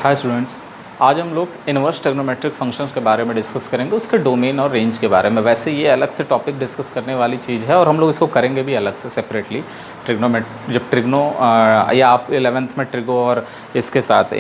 Hi students, आज हम लोग इनवर्स ट्रिग्नोमेट्रिक फंक्शंस के बारे में डिस्कस करेंगे, उसके डोमेन और रेंज के बारे में। वैसे ये अलग से टॉपिक डिस्कस करने वाली चीज़ है और हम लोग इसको करेंगे भी अलग से सेपरेटली। जब ट्रिग्नो या आप 11th में ट्रिगो और इसके साथ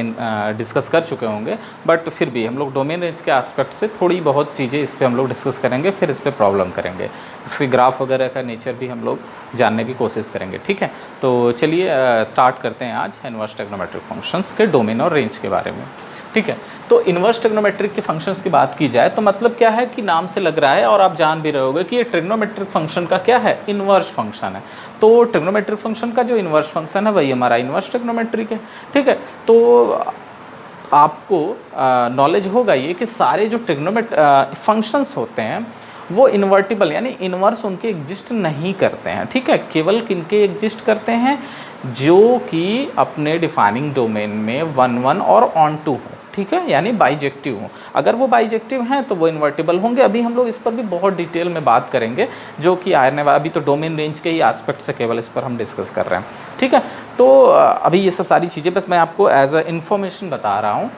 डिस्कस कर चुके होंगे, बट फिर भी हम लोग डोमेन रेंज के एस्पेक्ट से थोड़ी बहुत चीज़ें इस पर हम लोग डिस्कस करेंगे, फिर इस पर प्रॉब्लम करेंगे, इसके ग्राफ वगैरह का नेचर भी हम लोग जानने की कोशिश करेंगे। ठीक है, तो चलिए स्टार्ट करते हैं आज इनवर्स ट्रिग्नोमेट्रिक फंक्शंस के डोमेन और रेंज के बारे में। ठीक है, तो इनवर्स ट्रिग्नोमेट्रिक के फंक्शंस की बात की जाए तो मतलब क्या है कि नाम से लग रहा है और आप जान भी रहे होंगे कि ये ट्रिग्नोमेट्रिक फंक्शन का क्या है, इनवर्स फंक्शन है। तो ट्रिग्नोमेट्रिक फंक्शन का जो इनवर्स फंक्शन है वही हमारा इनवर्स ट्रिग्नोमेट्रिक है। ठीक है, तो आपको नॉलेज होगा ये कि सारे जो फंक्शंस होते हैं वो इन्वर्टिबल यानी इनवर्स उनके एग्जिस्ट नहीं करते हैं। ठीक है, केवल किनके एग्जिस्ट करते हैं, जो कि अपने डिफाइनिंग डोमेन में 1 1 और ऑन टू हो। ठीक है, यानी बाइजेक्टिव हो। अगर वो बाइजेक्टिव हैं तो वो इन्वर्टिबल होंगे। अभी हम लोग इस पर भी बहुत डिटेल में बात करेंगे, जो कि आने वाला, अभी तो डोमेन रेंज के ही एस्पेक्ट से केवल इस पर हम डिस्कस कर रहे हैं। ठीक है, तो अभी ये सब सारी चीज़ें बस मैं आपको एज अ इन्फॉर्मेशन बता रहा हूँ।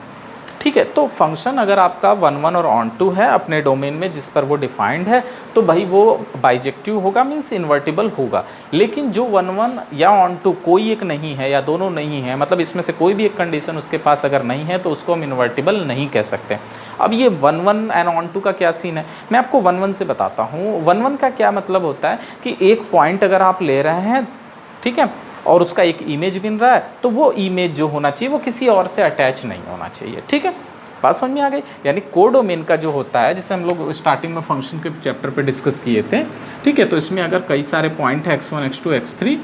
ठीक है, तो फंक्शन अगर आपका 1 1 और ऑन टू है अपने डोमेन में जिस पर वो डिफाइंड है, तो भाई वो बाइजेक्टिव होगा, मीन्स इन्वर्टिबल होगा। लेकिन जो 1 1 या ऑन टू कोई एक नहीं है या दोनों नहीं है, मतलब इसमें से कोई भी एक कंडीशन उसके पास अगर नहीं है तो उसको हम इन्वर्टिबल नहीं कह सकते। अब ये 1 1 एंड ऑन टू का क्या सीन है, मैं आपको 1 1 से बताता हूँ। 1 1 का क्या मतलब होता है कि एक पॉइंट अगर आप ले रहे हैं, ठीक है, और उसका एक इमेज बन रहा है, तो वो इमेज जो होना चाहिए वो किसी और से अटैच नहीं होना चाहिए। ठीक है, बात समझ में आ गई। यानी कोडोमेन का जो होता है, जिसे हम लोग स्टार्टिंग में फंक्शन के चैप्टर पे डिस्कस किए थे। ठीक है, तो इसमें अगर कई सारे पॉइंट है x1 x2 x3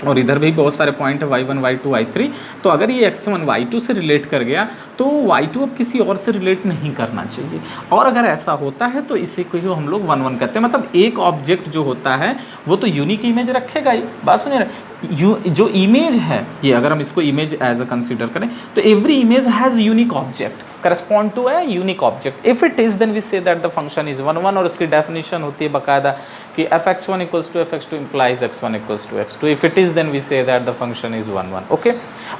और इधर भी बहुत सारे पॉइंट है y1 y2 y3, तो अगर ये x1 y2 से रिलेट कर गया तो y2 अब किसी और से रिलेट नहीं करना चाहिए। और अगर ऐसा होता है तो इसे को हम लोग 1 1 कहते हैं। मतलब एक ऑब्जेक्ट जो होता है वो तो यूनिक इमेज रखेगा ही। बात सुनिए ना, जो इमेज है, ये अगर हम इसको इमेज एज अ कंसीडर करें तो every image has unique object correspond to a unique object. If it is then we say that the function is 1 1, और उसकी डेफिनेशन होती है बाकायदा कि fx1 equals to fx2 implies x1 equals to x2। If it is then we say that the function is 1 1। Okay,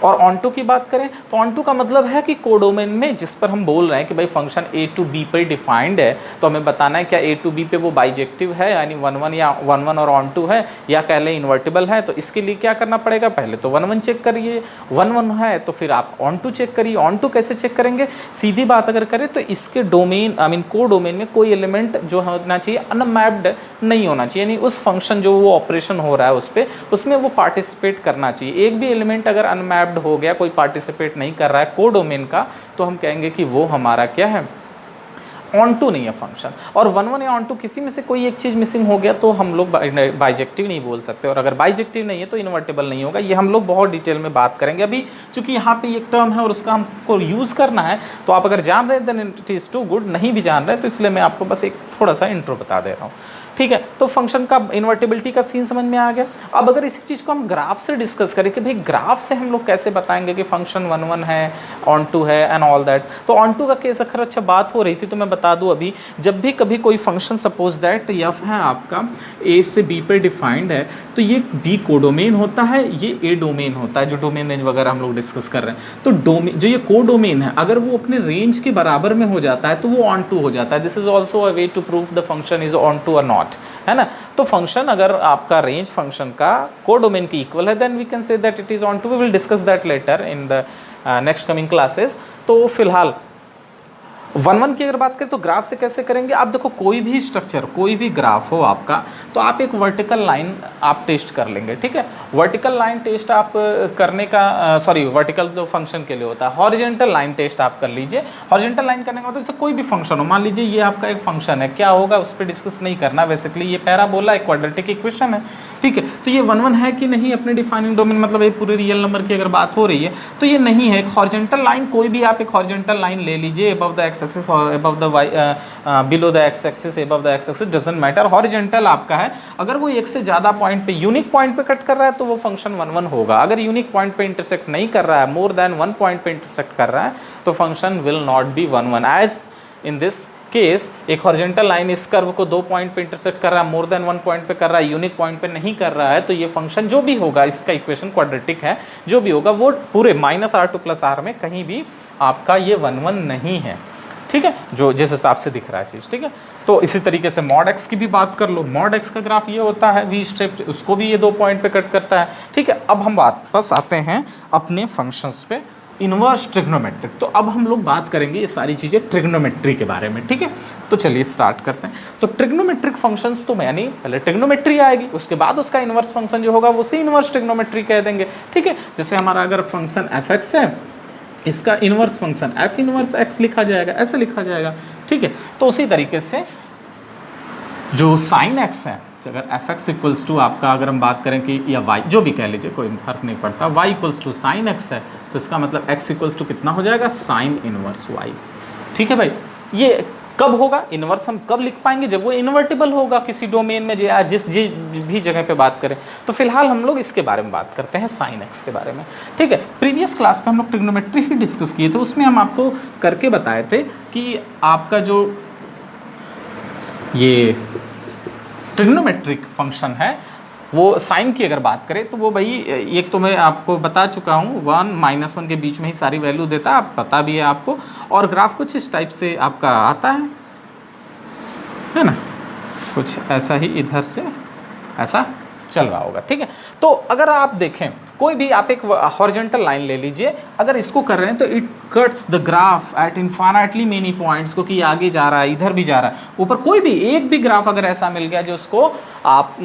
और onto की बात करें तो ऑन टू का मतलब है कि कोडोमेन में जिस पर हम बोल रहे हैं कि भाई फंक्शन a टू b पर डिफाइंड है, तो हमें बताना है क्या a टू b पे वो बाइजेक्टिव है यानी 1 1 या 1 1 और ऑन टू है, या कह लें इन्वर्टिबल है। तो इसके लिए क्या करना पड़ेगा, पहले तो 1 1 चेक करिए, 1 1 है तो फिर आप ऑन टू चेक करिए। ऑन टू कैसे चेक करेंगे, सीधी बात अगर करें तो इसके डोमेन कोडोमेन में कोई एलिमेंट जो होना चाहिए अनमैप्ड नहीं होना चाहिए, यानी उस फंक्शन जो वो ऑपरेशन हो रहा है उसमें वो पार्टिसिपेट करना चाहिए। एक भी एलिमेंट अगर अनमैप्ड हो गया, कोई पार्टिसिपेट नहीं कर रहा है कोडोमेन का, तो हम कहेंगे कि वो हमारा क्या है, ऑन टू नहीं है फंक्शन। और 1 1 या ऑन टू किसी में से कोई एक चीज़ मिसिंग हो गया तो हम लोग बाइजेक्टिव नहीं बोल सकते, और अगर बाइजेक्टिव नहीं है तो इन्वर्टिबल नहीं होगा। ये हम लोग बहुत डिटेल में बात करेंगे। अभी चूंकि यहाँ पे एक टर्म है और उसका हमको यूज़ करना है, तो आप अगर जान रहे हैं then it is too good, नहीं भी जान रहे तो इसलिए मैं आपको बस एक थोड़ा सा इंट्रो बता दे रहा हूँ। ठीक है, तो फंक्शन का इन्वर्टिबिलिटी का सीन समझ में आ गया। अब अगर इसी चीज़ को हम ग्राफ से डिस्कस करें कि भाई ग्राफ से हम लोग कैसे बताएंगे कि फंक्शन 1 1 है, ऑन टू है एंड ऑल दैट, तो ऑन टू का केस अखर अच्छा बात हो रही थी तो मैं बता दूं, अभी जब भी कभी कोई फंक्शन सपोज दैट एफ है आपका ए से बी पे डिफाइंड है, तो ये बी कोडोमेन होता है, ये ए डोमेन होता है, जो डोमेन रेंज वगैरह हम लोग डिस्कस कर रहे हैं। तो डोमेन जो ये कोडोमेन है, अगर वो अपने रेंज के बराबर में हो जाता है तो वो ऑन टू हो जाता है। This is also a way to prove the function is onto और नॉट, है ना। तो फंक्शन अगर आपका रेंज फंक्शन का कोडोमेन की इक्वल है, then we can say that it is onto. We will discuss that later in the next coming classes. तो फिलहाल 1 1 की अगर बात करें तो ग्राफ से कैसे करेंगे। आप देखो, कोई भी स्ट्रक्चर, कोई भी ग्राफ हो आपका, तो आप एक वर्टिकल लाइन आप टेस्ट कर लेंगे। ठीक है, वर्टिकल लाइन टेस्ट आप करने का वर्टिकल जो फंक्शन के लिए होता है, हॉरिजॉन्टल लाइन टेस्ट आप कर लीजिए। हॉरिजॉन्टल लाइन करने का मतलब जैसे कोई भी फंक्शन हो, मान लीजिए ये आपका एक फंक्शन है, क्या होगा उस पर डिस्कस नहीं करना बेसिकली। ये पैराबोला एक क्वाड्रेटिक इक्वेशन है, ठीक है, तो ये 1 1 है कि नहीं अपने डिफाइनिंग डोमेन, मतलब ये पूरे रियल नंबर की अगर बात हो रही है तो ये नहीं है। एक हॉरिजॉन्टल लाइन, कोई भी आप एक हॉरिजॉन्टल लाइन ले लीजिए, अबव द एक्स एक्सिस और above the y, below the x axis, above the x axis, doesn't matter, horizontal आपका है। अगर वो एक से ज़्यादा पॉइंट पे, यूनिक पॉइंट पे कट कर रहा है तो वो फंक्शन 1 1 होगा। अगर यूनिक पॉइंट पे इंटरसेक्ट नहीं कर रहा है, मोर देन 1 पॉइंट पे इंटरसेक्ट कर रहा है, तो function will not be 1 1 as in this case एक हॉरिजॉन्टल लाइन इस कर्व को 2 पॉइंट पे इंटरसेक्ट कर रहा है, मोर देन 1 पॉइंट पे कर रहा है, यूनिक पॉइंट पे नहीं कर रहा है, तो ये फंक्शन जो भी होगा, इसका इक्वेशन क्वाड्रेटिक है, जो भी होगा वो पूरे -r2 में कहीं भी आपका ये 1 1 नहीं है, ठीक है, जो जिस हिसाब से दिख रहा है चीज़, ठीक है। तो इसी तरीके से मॉड एक्स की भी बात कर लो, मॉड एक्स का ग्राफ ये होता है वी स्ट्रिप, उसको भी ये 2 पॉइंट पे कट करता है, ठीक है। अब हम वापस आते हैं अपने फंक्शंस पे, इन्वर्स ट्रिग्नोमेट्रिक। तो अब हम लोग बात करेंगे ये सारी चीज़ें ट्रिग्नोमेट्री के बारे में, ठीक है। तो चलिए स्टार्ट करते हैं। तो ट्रिग्नोमेट्रिक फंक्शंस तो यानी पहले ट्रिग्नोमेट्री आएगी, उसके बाद उसका इन्वर्स फंक्शन जो होगा उसे इन्वर्स ट्रिग्नोमेट्री कह देंगे, ठीक है। जैसे हमारा अगर फंक्शन एफ एक्स है, इसका inverse function F inverse x लिखा जाएगा, ऐसे लिखा जाएगा, ठीक है। तो उसी तरीके से जो साइन एक्स है, अगर एफ एक्स इक्वल्स टू आपका, अगर हम बात करें कि या वाई जो भी कह लीजिए, कोई फर्क नहीं पड़ता, y equals to sine x है, तो इसका मतलब एक्स इक्वल्स टू कितना हो जाएगा, साइन इनवर्स वाई, ठीक है भाई। ये कब होगा इन्वर्स, हम कब लिख पाएंगे, जब वो इन्वर्टिबल होगा किसी डोमेन में, जिस भी जगह पे बात करें। तो फिलहाल हम लोग इसके बारे में बात करते हैं, साइन एक्स के बारे में, ठीक है। प्रीवियस क्लास में हम लोग ट्रिग्नोमेट्री ही डिस्कस किए थे, उसमें हम आपको करके बताए थे कि आपका जो ये ट्रिग्नोमेट्रिक फंक्शन है वो साइन की अगर बात करें तो वो भाई एक तो मैं आपको बता चुका हूँ, 1 -1 के बीच में ही सारी वैल्यू देता है, आप पता भी है आपको, और ग्राफ कुछ इस टाइप से आपका आता है ना, कुछ ऐसा ही इधर से ऐसा चल रहा होगा, ठीक है। तो अगर आप देखें कोई भी आप एक हॉरिजॉन्टल लाइन ले लीजिए, अगर इसको कर रहे हैं तो it cuts the graph at infinitely many points, क्योंकि आगे जा रहा है, इधर भी जा रहा है, ऊपर कोई भी एक भी ग्राफ अगर ऐसा मिल गया जो उसको आप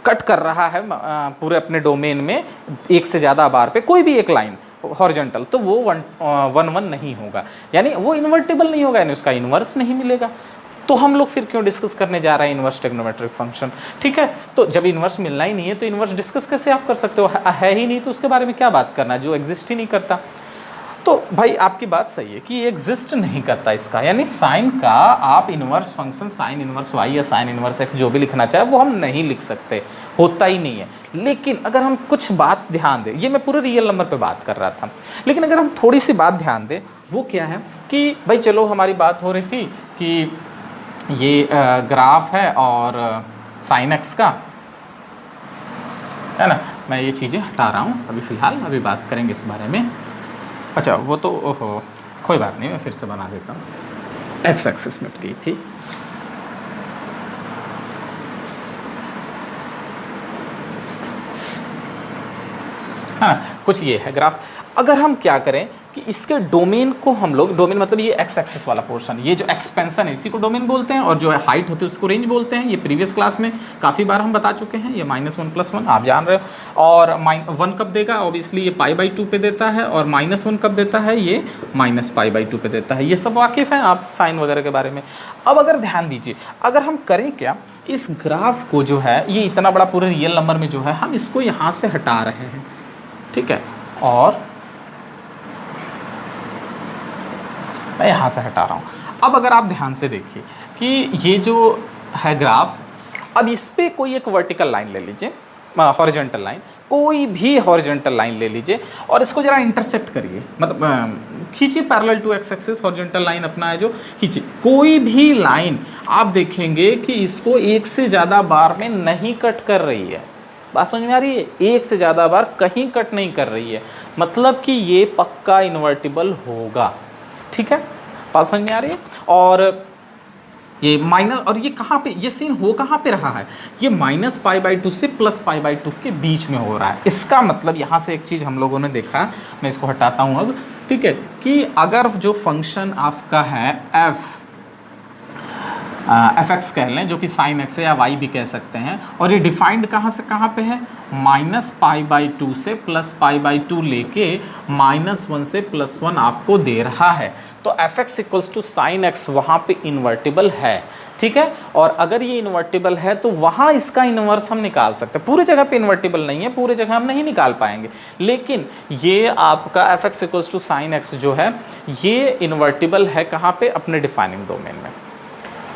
कट कर रहा है पूरे अपने डोमेन में एक से ज़्यादा बार पे, कोई भी एक लाइन हॉरिजॉन्टल, तो वो 1 1 नहीं होगा, यानी वो इन्वर्टिबल नहीं होगा, यानी उसका इन्वर्स नहीं मिलेगा। तो हम लोग फिर क्यों डिस्कस करने जा रहे हैं इन्वर्स ट्रिग्नोमेट्रिक फंक्शन, ठीक है। तो जब इन्वर्स मिलना ही नहीं है तो इन्वर्स डिस्कस कैसे आप कर सकते हो, है ही नहीं तो उसके बारे में क्या बात करना, जो एग्जिस्ट ही नहीं करता। तो भाई आपकी बात सही है कि ये एग्जिस्ट नहीं करता इसका, यानी साइन का आप inverse function sine inverse y या साइन इन्वर्स एक्स जो भी लिखना चाहे वो हम नहीं लिख सकते, होता ही नहीं है। लेकिन अगर हम कुछ बात ध्यान दें, ये मैं पूरे रियल नंबर पे बात कर रहा था, लेकिन अगर हम थोड़ी सी बात ध्यान दें, वो क्या है कि भाई चलो हमारी बात हो रही थी कि ये ग्राफ है और साइन एक्स का, है ना, मैं ये चीज़ें हटा रहा हूँ अभी फ़िलहाल, अभी बात करेंगे इस बारे में। अच्छा वो तो ओहो कोई बात नहीं, मैं फिर से बना देता हूँ, एक्स एक्सिस मिट गई थी। हाँ कुछ ये है ग्राफ। अगर हम क्या करें कि इसके डोमेन को हम लोग, डोमेन मतलब ये एक्स एक्सिस वाला पोर्शन, ये जो एक्सपेंशन है इसी को डोमेन बोलते हैं, और जो है हाइट होती है उसको रेंज बोलते हैं। ये प्रीवियस क्लास में काफ़ी बार हम बता चुके हैं, ये -1 + 1 आप जान रहे हो, और 1 कब देगा, ऑब्वियसली ये π/2 पे देता है, और -1 कब देता है, ये -π/2 पे देता है। ये सब वाकिफ़ हैं आप साइन वगैरह के बारे में। अब अगर ध्यान दीजिए, अगर हम करें क्या, इस ग्राफ को जो है ये इतना बड़ा पूरे रियल नंबर में जो है हम इसको यहाँ से हटा रहे हैं, ठीक है, और मैं यहाँ से हटा रहा हूँ। अब अगर आप ध्यान से देखिए कि ये जो है ग्राफ, अब इस पर कोई एक वर्टिकल लाइन ले लीजिए, हॉरिजॉन्टल लाइन, कोई भी हॉरिजॉन्टल लाइन ले लीजिए और इसको जरा इंटरसेक्ट करिए, मतलब खींचिए parallel to x axis, horizontal line अपना है जो खींचिए। कोई भी लाइन आप देखेंगे कि इसको एक से ज़्यादा बार में नहीं कट कर रही है, बात समझ में आ रही है, एक से ज़्यादा बार कहीं कट नहीं कर रही है, मतलब कि ये पक्का इन्वर्टिबल होगा, ठीक है, बात समझ में आ रही है। और ये माइनस, और ये कहाँ पे, ये सीन हो कहाँ पे रहा है, ये -π/2 से +π/2 के बीच में हो रहा है। इसका मतलब यहाँ से एक चीज़ हम लोगों ने देखा, मैं इसको हटाता हूँ अब, ठीक है, कि अगर जो फंक्शन आपका है एफ एक्स कह लें, जो कि साइन एक्स है या वाई भी कह सकते हैं, और ये डिफाइंड कहाँ से कहाँ पे है, -π/2 से +π/2 लेके -1 से +1 आपको दे रहा है। तो f x equals to sine x वहाँ पे इन्वर्टिबल है, ठीक है। और अगर ये इन्वर्टिबल है तो वहाँ इसका इन्वर्स हम निकाल सकते हैं। पूरी जगह पे इन्वर्टिबल नहीं है, पूरी जगह हम नहीं निकाल पाएंगे, लेकिन ये आपका f x equals to sine x जो है ये इन्वर्टिबल है कहाँ पे, अपने डिफाइनिंग डोमेन में।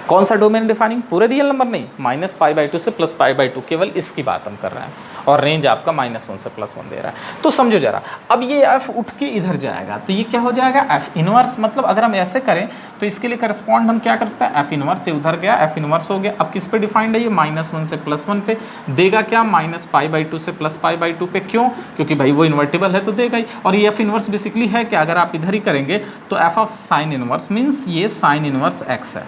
कौन सा डोमेन डिफाइनिंग, पूरे रियल नंबर नहीं, -π/2 से +π/2, केवल इसकी बात हम कर रहे हैं, और रेंज आपका -1 से +1 दे रहा है। तो समझो जरा, अब ये f उठ के इधर जाएगा तो ये क्या हो जाएगा, f इनवर्स, मतलब अगर हम ऐसे करें तो इसके लिए करस्पॉन्ड हम क्या कर सकते हैं, f इनवर्स से उधर गया, f इनवर्स हो गया। अब किस पे डिफाइंड है ये, -1 से +1 पे देगा क्या, -π/2 से +π/2 पे, क्यों, क्योंकि भाई वो इन्वर्टिबल है तो देगा ही। और ये f इनवर्स बेसिकली है कि अगर आप इधर ही करेंगे तो f of sine inverse means ये साइन इनवर्स x है।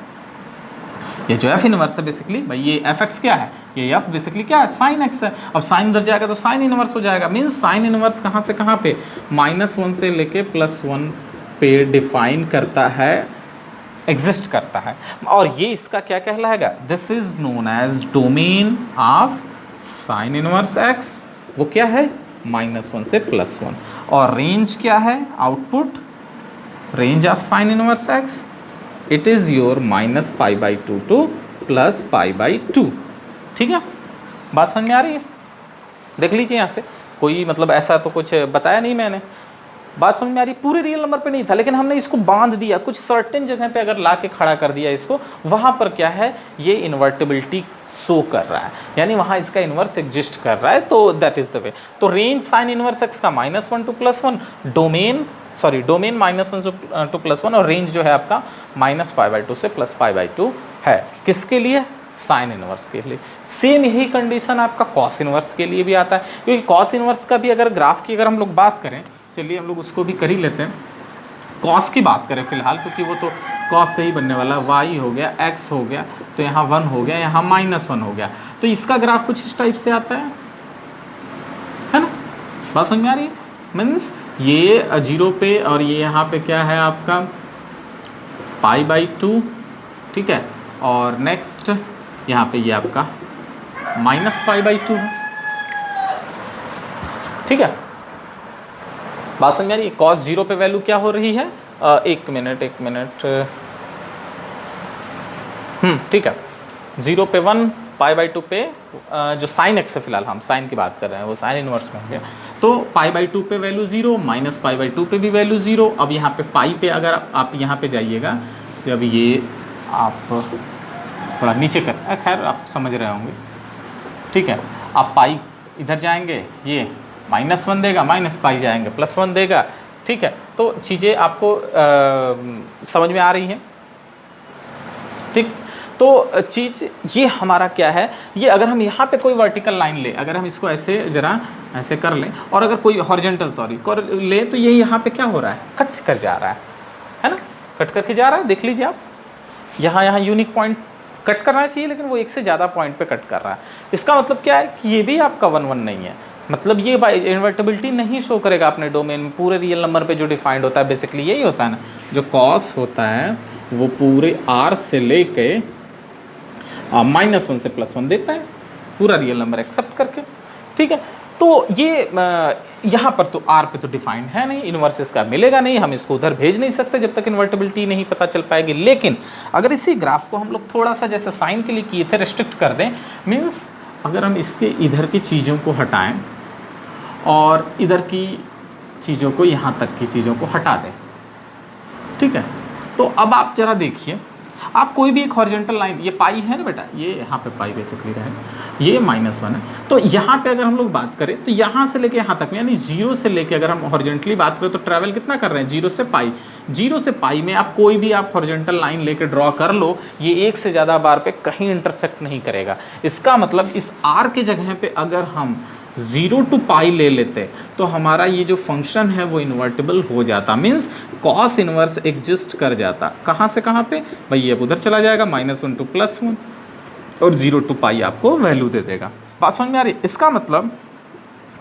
ये जो f इनवर्स है बेसिकली भाई ये fx क्या है, ये f बेसिकली क्या है, साइन x है। अब साइन उधर जाएगा तो साइन इनवर्स हो जाएगा, मीन्स साइन इनवर्स कहाँ से कहाँ पे, -1 से लेके +1 पे डिफाइन करता है, एग्जिस्ट करता है। और ये इसका क्या कहलाएगा, this is known as domain of sine inverse x। वो क्या है, -1 से +1। और रेंज क्या है, output range of sine inverse x, it is your -π/2 to +π/2। ठीक है, बात समझ में आ रही है, देख लीजिए यहाँ से, कोई मतलब ऐसा तो कुछ बताया नहीं मैंने, बात समझ में आ रही। पूरे रियल नंबर पे नहीं था, लेकिन हमने इसको बांध दिया, कुछ सर्टेन जगह पे अगर ला के खड़ा कर दिया इसको, वहाँ पर क्या है, ये इन्वर्टिबिलिटी शो कर रहा है, यानी वहाँ इसका इन्वर्स एग्जिस्ट कर रहा है, तो दैट इज़ द वे। तो रेंज साइन इनवर्स x का -1 टू +1, डोमेन -1 टू +1, और रेंज जो है आपका -π/2 से +π/2 है। किसके लिए, साइन इनवर्स के लिए। सेम यही कंडीशन आपका कॉस इनवर्स के लिए भी आता है, क्योंकि कॉस इनवर्स का भी अगर ग्राफ की अगर हम लोग बात करें, चलिए हम लोग उसको भी कर ही लेते हैं, कॉस की बात करें फिलहाल, क्योंकि वो तो कॉस से ही बनने वाला, y हो गया, x हो गया, तो यहाँ 1 हो गया, यहाँ -1 हो गया, तो इसका ग्राफ कुछ इस टाइप से आता है ना, बात समझ में आ रही है। मीन्स ये 0 पे, और ये यहाँ पे क्या है आपका π/2, ठीक है, और नेक्स्ट यहाँ पे ये आपका -π/2 है, ठीक है, बात समझ में आ रही है। कॉस 0 पे वैल्यू क्या हो रही है, एक मिनट, ठीक है, 0 पे 1, π/2 पे जो साइन x है, फिलहाल हम साइन की बात कर रहे हैं, वो साइन इनवर्स में हो गया, तो π/2 पे वैल्यू 0, -π/2 पे भी वैल्यू 0। अब यहाँ पे पाई पे अगर आप यहाँ पे जाइएगा तो अभी ये आप थोड़ा नीचे कर, खैर आप समझ रहे होंगे, ठीक है, आप पाई इधर जाएंगे, ये -1 देगा, -π जाएंगे, +1 देगा, ठीक है, तो चीज़ें आपको समझ में आ रही हैं, ठीक। तो चीज़ ये हमारा क्या है, ये अगर हम यहाँ पे कोई वर्टिकल लाइन ले, अगर हम इसको ऐसे ज़रा ऐसे कर लें, और अगर कोई हॉरिजॉन्टल कर ले, तो ये यहाँ पे क्या हो रहा है, कट कर जा रहा है ना, कट करके जा रहा है, देख लीजिए आप, यहाँ यूनिक पॉइंट कट करना चाहिए, लेकिन वो एक से ज़्यादा पॉइंट पे कट कर रहा है। इसका मतलब क्या है कि ये भी आपका 1 1 नहीं है, मतलब ये इन्वर्टिबिलिटी नहीं शो करेगा अपने डोमेन में। पूरे रियल नंबर पे जो डिफाइंड होता है बेसिकली यही होता है ना, जो कॉस होता है वो पूरे r से लेके -1 से +1 देता है, पूरा रियल नंबर एक्सेप्ट करके, ठीक है। तो ये यहाँ पर तो r पे तो डिफाइंड है नहीं, इन्वर्स इसका मिलेगा नहीं, हम इसको उधर भेज नहीं सकते जब तक इन्वर्टिबिलिटी नहीं पता चल पाएगी। लेकिन अगर इसी ग्राफ को हम लोग थोड़ा सा जैसे साइन के लिए किए थे रिस्ट्रिक्ट कर दें, मीन्स अगर हम इसके इधर की चीज़ों को हटाएं और इधर की चीज़ों को, यहाँ तक की चीज़ों को हटा दें, ठीक है, तो अब आप जरा देखिए, आप कोई भी एक हॉरिजॉन्टल लाइन, ये पाई है ना बेटा, ये यहाँ पे पाई बेसिकली रहेगा, ये -1 है, तो यहाँ पे अगर हम लोग बात करें तो यहाँ से लेके यहाँ तक, यानी 0 से लेके अगर हम हॉरिजॉन्टली बात करें तो ट्रैवल कितना कर रहे हैं, 0 से पाई। 0 से पाई में आप कोई भी आप हॉरिजॉन्टल लाइन लेके ड्रॉ कर लो, ये एक से ज़्यादा बार पे कहीं इंटरसेक्ट नहीं करेगा। इसका मतलब इस r के जगह पे अगर हम 0 टू पाई ले लेते तो हमारा ये जो फंक्शन है वो इन्वर्टिबल हो जाता, मीन्स कॉस इनवर्स एग्जिस्ट कर जाता। कहाँ से कहाँ पे भाई, ये उधर चला जाएगा, -1 टू +1, और 0 टू पाई आपको वैल्यू दे देगा। बात समझ में आ रही है। इसका मतलब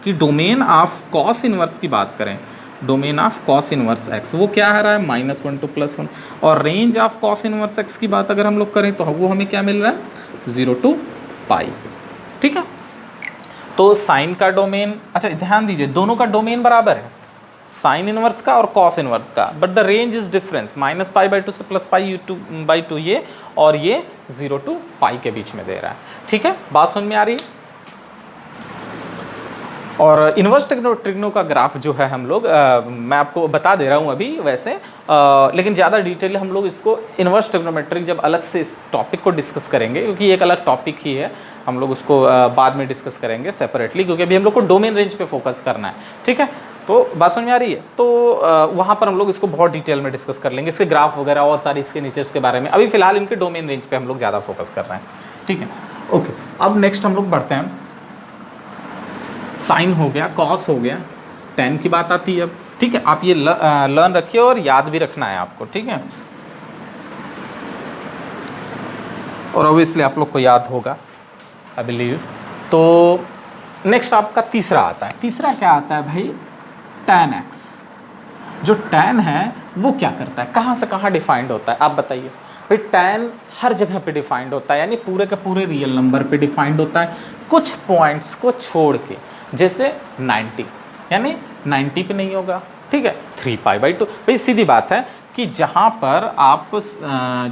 कि डोमेन ऑफ कॉस इनवर्स की बात करें, domain of cos inverse x वो क्या आ रहा है, -1 टू +1, और range of cos inverse x की बात अगर हम लोग करें तो वो हमें क्या मिल रहा है, 0 टू पाई, ठीक है। तो साइन का डोमेन, अच्छा ध्यान दीजिए, दोनों का डोमेन बराबर है, साइन इनवर्स का और कॉस इनवर्स का, but the range is difference, -π/2 से +π/2 ये, और ये 0 टू पाई के बीच में दे रहा है, ठीक है। बात समझ में आ रही है। और इन्वर्स ट्रिग्नो का ग्राफ जो है हम लोग मैं आपको बता दे रहा हूँ अभी वैसे, लेकिन ज़्यादा डिटेल हम लोग इसको इन्वर्स ट्रिग्नोमेट्रिक जब अलग से इस टॉपिक को डिस्कस करेंगे, क्योंकि एक अलग टॉपिक ही है, हम लोग उसको बाद में डिस्कस करेंगे सेपरेटली, क्योंकि अभी हम लोग को डोमेन रेंज पे फोकस करना है। ठीक है, तो बात समझ में आ रही है? तो वहाँ पर हम लोग इसको बहुत डिटेल में डिस्कस कर लेंगे, इसके ग्राफ वगैरह और सारी इसके नीचे के बारे में। अभी फिलहाल इनके डोमेन रेंज पे हम लोग ज़्यादा फोकस कर रहे हैं। ठीक है, ओके। अब नेक्स्ट हम लोग बढ़ते हैं, साइन हो गया, कॉस हो गया, टेन की बात आती है अब। ठीक है, आप ये लर्न रखिए और याद भी रखना है आपको। ठीक है, और ऑब्वियसली आप लोग को याद होगा आई बिलीव। तो नेक्स्ट आपका तीसरा आता है। तीसरा क्या आता है भाई? tan x। जो tan है वो क्या करता है, कहाँ से कहाँ डिफाइंड होता है, आप बताइए भाई। tan हर जगह पे डिफाइंड होता है, यानी पूरे के पूरे रियल नंबर पे डिफाइंड होता है, कुछ पॉइंट्स को छोड़ के। जैसे 90, यानी 90 पे नहीं होगा। ठीक है, 3π/2। भाई सीधी बात है कि जहाँ पर आप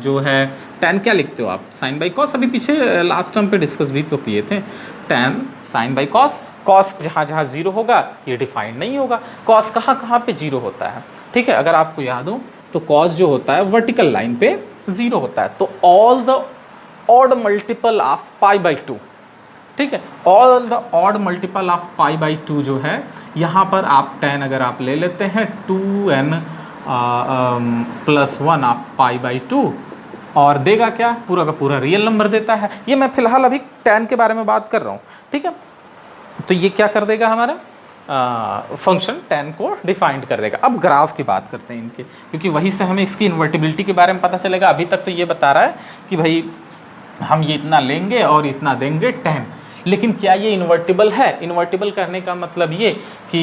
जो है tan क्या लिखते हो आप? sin by cos. अभी पीछे लास्ट टर्म पे डिस्कस भी तो किए थे, tan sin by cos. Cos जहाँ जहाँ जीरो होगा ये डिफाइंड नहीं होगा। कॉस कहाँ कहाँ पे जीरो होता है? ठीक है, अगर आपको याद हो तो कॉस जो होता है वर्टिकल लाइन पे जीरो होता है। तो all the odd multiple of π/2। ठीक है, all the odd multiple of π/2 जो है, यहाँ पर आप tan अगर आप ले लेते हैं 2n + 1 ऑफ π/2, और देगा क्या? पूरा का पूरा रियल नंबर देता है। ये मैं फिलहाल अभी tan के बारे में बात कर रहा हूँ। ठीक है, तो ये क्या कर देगा हमारा फंक्शन tan को डिफाइंड कर देगा। अब ग्राफ की बात करते हैं इनके, क्योंकि वहीं से हमें इसकी इन्वर्टिबिलिटी के बारे में पता चलेगा। अभी तक तो ये बता रहा है कि भाई हम ये इतना लेंगे और इतना देंगे tan, लेकिन क्या ये इन्वर्टिबल है? इन्वर्टिबल करने का मतलब ये कि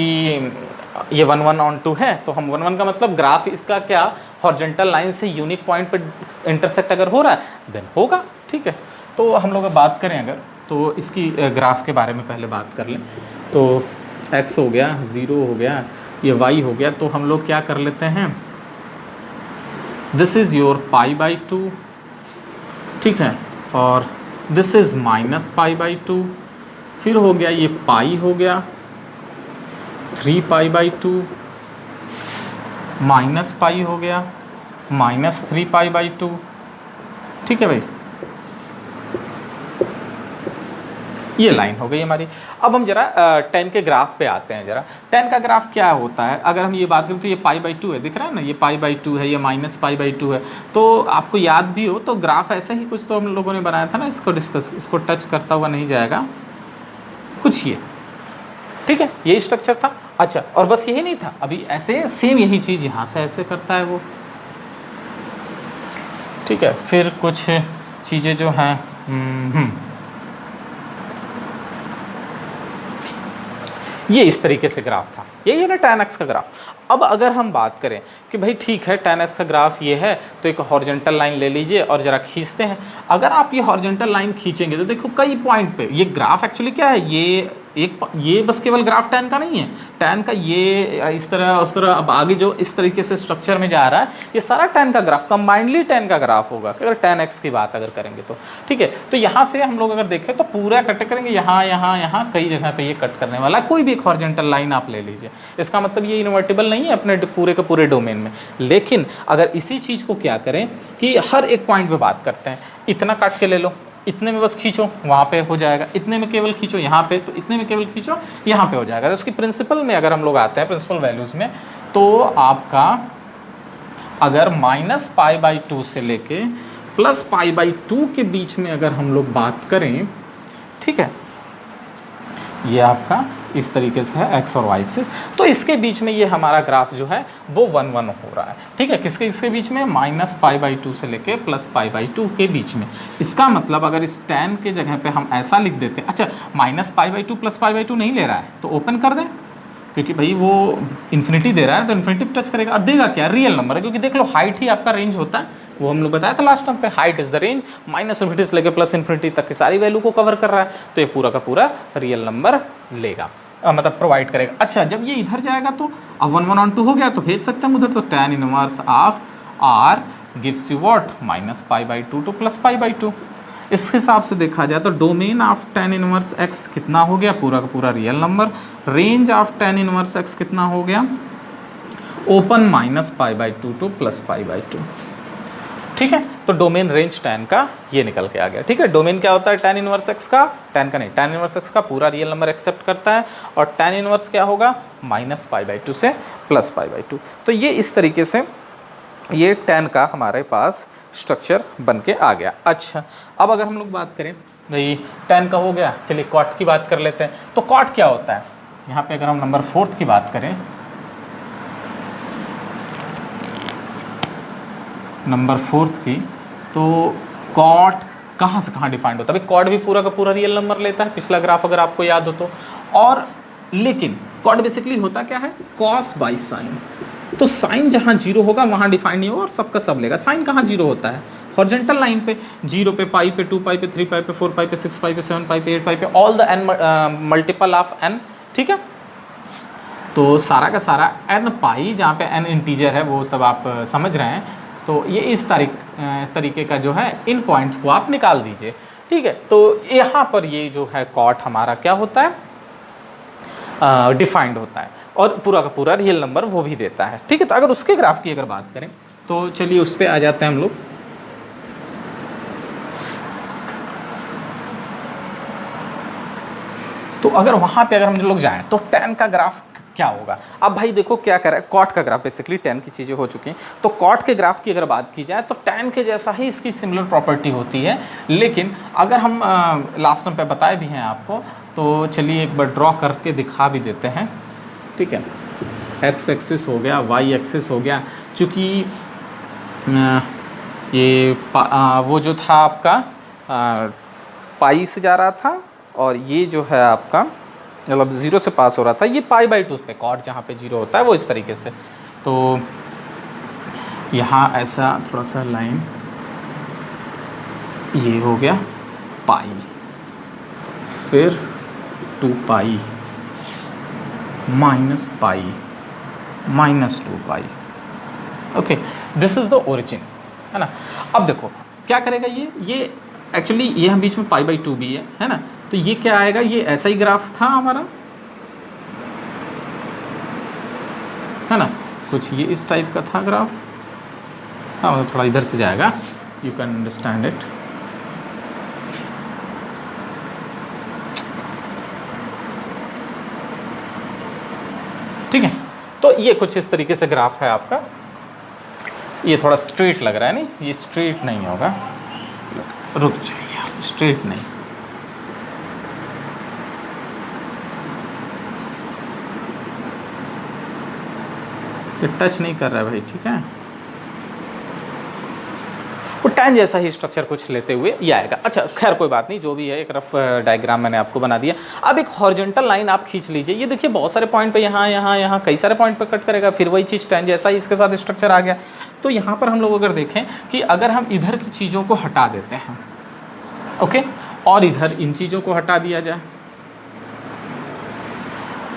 ये 1 1 ऑन 2 है, तो हम 1 1 का मतलब ग्राफ इसका क्या हॉरिजॉन्टल लाइन से यूनिक पॉइंट पर इंटरसेक्ट अगर हो रहा है देन होगा। ठीक है, तो हम लोग बात करें अगर, तो इसकी ग्राफ के बारे में पहले बात कर लें। तो x हो गया, 0 हो गया, ये y हो गया, तो हम लोग क्या कर लेते हैं, दिस इज़ योर π/2। ठीक है, और दिस इज़ -π/2। फिर हो गया ये पाई हो गया 3π/2, -π हो गया -3π/2। ठीक है भाई, ये लाइन हो गई हमारी। अब हम जरा tan के ग्राफ पे आते हैं। जरा tan का ग्राफ क्या होता है, अगर हम ये बात करें तो ये π/2 है, दिख रहा है ना, ये π/2 है, ये -π/2 है। तो आपको याद भी हो तो ग्राफ ऐसा ही कुछ तो हम लोगों ने बनाया था ना, इसको डिस्कस, इसको टच करता हुआ नहीं जाएगा कुछ ये। ठीक है, यही स्ट्रक्चर था। अच्छा, और बस यही नहीं था, अभी ऐसे सेम यही चीज़ यहाँ से ऐसे करता है वो। ठीक है, फिर कुछ चीज़ें जो हैं ये इस तरीके से ग्राफ था, यही है ना tan x का ग्राफ। अब अगर हम बात करें कि भाई ठीक है tan x का ग्राफ ये है, तो एक हॉरिजॉन्टल लाइन ले लीजिए और ज़रा खींचते हैं। अगर आप ये हॉरिजॉन्टल लाइन खींचेंगे तो देखो कई पॉइंट पे ये ग्राफ एक्चुअली क्या है, ये बस केवल ग्राफ tan का नहीं है, tan का ये इस तरह उस तरह, अब आगे जो इस तरीके से स्ट्रक्चर में जा रहा है ये सारा tan का ग्राफ, कंबाइंडली tan का ग्राफ होगा अगर tan x की बात अगर करेंगे तो। ठीक है, तो यहाँ से हम लोग अगर देखें तो पूरा कट करेंगे, यहाँ यहाँ यहाँ कई जगह पे ये कट करने वाला है। कोई भी एक हॉरिजॉन्टल लाइन आप ले लीजिए, इसका मतलब ये इन्वर्टिबल नहीं है अपने पूरे के पूरे डोमेन में। लेकिन अगर इसी चीज़ को क्या करें कि हर एक पॉइंट पे बात करते हैं, इतना काट के ले लो, इतने में बस खींचो वहाँ पे हो जाएगा, इतने में केवल खींचो यहाँ पे, तो इतने में केवल खींचो यहाँ पे हो जाएगा। तो उसकी प्रिंसिपल में अगर हम लोग आते हैं, प्रिंसिपल वैल्यूज़ में, तो आपका अगर -π/2 से लेके +π/2 के बीच में अगर हम लोग बात करें, ठीक है, ये आपका इस तरीके से है x और y एक्सिस, तो इसके बीच में ये हमारा ग्राफ जो है वो 1 1 हो रहा है। ठीक है, किसके बीच में? -π/2 से लेके +π/2 के बीच में। इसका मतलब अगर इस tan के जगह पे हम ऐसा लिख देते हैं, अच्छा -π/2 +π/2 नहीं ले रहा है तो ओपन कर दें, क्योंकि भाई वो इन्फिनिटी दे रहा है तो इन्फिनिटी टच करेगा, और देगा क्या? रियल नंबर है, क्योंकि देख लो हाइट ही आपका रेंज होता है, वो हम लोग बताया था लास्ट टाइम पे, हाइट इज द रेंज, -∞ से लेकर +∞ तक की सारी वैल्यू को कवर कर रहा है, तो ये पूरा का पूरा रियल नंबर लेगा, मतलब प्रोवाइड करेगा। अच्छा, जब ये इधर जाएगा तो अब 1 1 on 2 हो गया, तो भेज सकते हैं उधर, तो tan inverse of r gives you what? -π/2 to +π/2। इस हिसाब से देखा जाए तो domain of tan inverse x कितना हो गया, पूरा का पूरा real number. Range of tan inverse x कितना हो गया, ओपन -π/2 टू +π/2। ठीक है, तो डोमेन रेंज tan का ये निकल के आ गया। ठीक है, डोमेन क्या होता है tan इनवर्स x का, tan का नहीं, tan इनवर्स x का पूरा रियल नंबर एक्सेप्ट करता है, और tan इनवर्स क्या होगा, -π/2 से +π/2। तो ये इस तरीके से ये tan का हमारे पास स्ट्रक्चर बन के आ गया। अच्छा, अब अगर हम लोग बात करें भाई tan का हो गया, चलिए cot की बात कर लेते हैं। तो cot क्या होता है, यहाँ पे अगर हम नंबर 4 की बात करें, नंबर 4 की, तो cot कहाँ से कहाँ डिफाइंड होता है भाई, cot भी पूरा का पूरा रियल नंबर लेता है, पिछला ग्राफ अगर आपको याद हो तो। और लेकिन cot बेसिकली होता क्या है, cos बाई साइन। तो साइन जहाँ जीरो होगा वहाँ डिफाइंड नहीं होगा और सबका सब लेगा। साइन कहाँ जीरो होता है, हॉरिजॉन्टल लाइन पे, 0 पे, पाई पे, 2 पाई पे, 3 पाई पे, 4 पाई पे, 6 पाई पे, 7 पाई पे, 8 पाई पे, all the n multiple of n। ठीक है, तो सारा का सारा n पाई, जहाँ पे n इंटीजर है वो सब आप समझ रहे हैं। तो ये इस तरीके का जो है इन पॉइंट्स को आप निकाल दीजिए। ठीक है, तो यहाँ पर ये जो है कॉट हमारा क्या होता है, डिफाइंड होता है, और पूरा का पूरा रियल नंबर वो भी देता है। ठीक है, तो अगर उसके ग्राफ की अगर बात करें तो चलिए उस पर आ जाते हैं हम लोग। तो अगर वहाँ पे अगर हम लोग जाएं तो tan का ग्राफ क्या होगा। अब भाई देखो क्या कर रहा है, कॉट का ग्राफ, बेसिकली tan की चीज़ें हो चुकी हैं। तो कॉट के ग्राफ की अगर बात की जाए तो tan के जैसा ही इसकी सिमिलर प्रॉपर्टी होती है, लेकिन अगर हम लास्ट टाइम पे बताए भी हैं आपको, तो चलिए एक बार ड्रॉ करके दिखा भी देते हैं। ठीक है, एक्स एक्सिस हो गया, वाई एक्सिस हो गया, चूँकि ये वो जो था आपका पाई से जा रहा था, और ये जो है आपका मतलब 0 से पास हो रहा था, ये π/2 पे, कॉट जहाँ पे 0 होता है वो इस तरीके से। तो यहाँ ऐसा थोड़ा सा लाइन, ये हो गया पाई, फिर 2 pi minus pi -2 pi. Okay, this is the origin, है ना। अब देखो क्या करेगा ये एक्चुअली ये हम बीच में π/2 भी है ना। तो ये क्या आएगा, ये ऐसा ही ग्राफ था हमारा, है ना, कुछ ये इस टाइप का था ग्राफ। हाँ, मतलब थोड़ा इधर से जाएगा, यू कैन अंडरस्टैंड इट। ठीक है, तो ये कुछ इस तरीके से ग्राफ है आपका। ये थोड़ा स्ट्रेट लग रहा है, नहीं ये स्ट्रेट नहीं होगा, रुक जाइए आप, स्ट्रेट नहीं, ये टच नहीं कर रहा है भाई। ठीक है, वो tan जैसा ही स्ट्रक्चर कुछ लेते हुए ये आएगा। अच्छा खैर कोई बात नहीं, जो भी है एक रफ डायग्राम मैंने आपको बना दिया। अब एक हॉरिजॉन्टल लाइन आप खींच लीजिए, ये देखिए बहुत सारे पॉइंट पे यहाँ कई सारे पॉइंट पे कट करेगा, फिर वही चीज़ tan जैसा ही इसके साथ स्ट्रक्चर आ गया। तो यहाँ पर हम लोग अगर देखें कि अगर हम इधर की चीज़ों को हटा देते हैं, ओके, और इधर इन चीज़ों को हटा दिया जाए,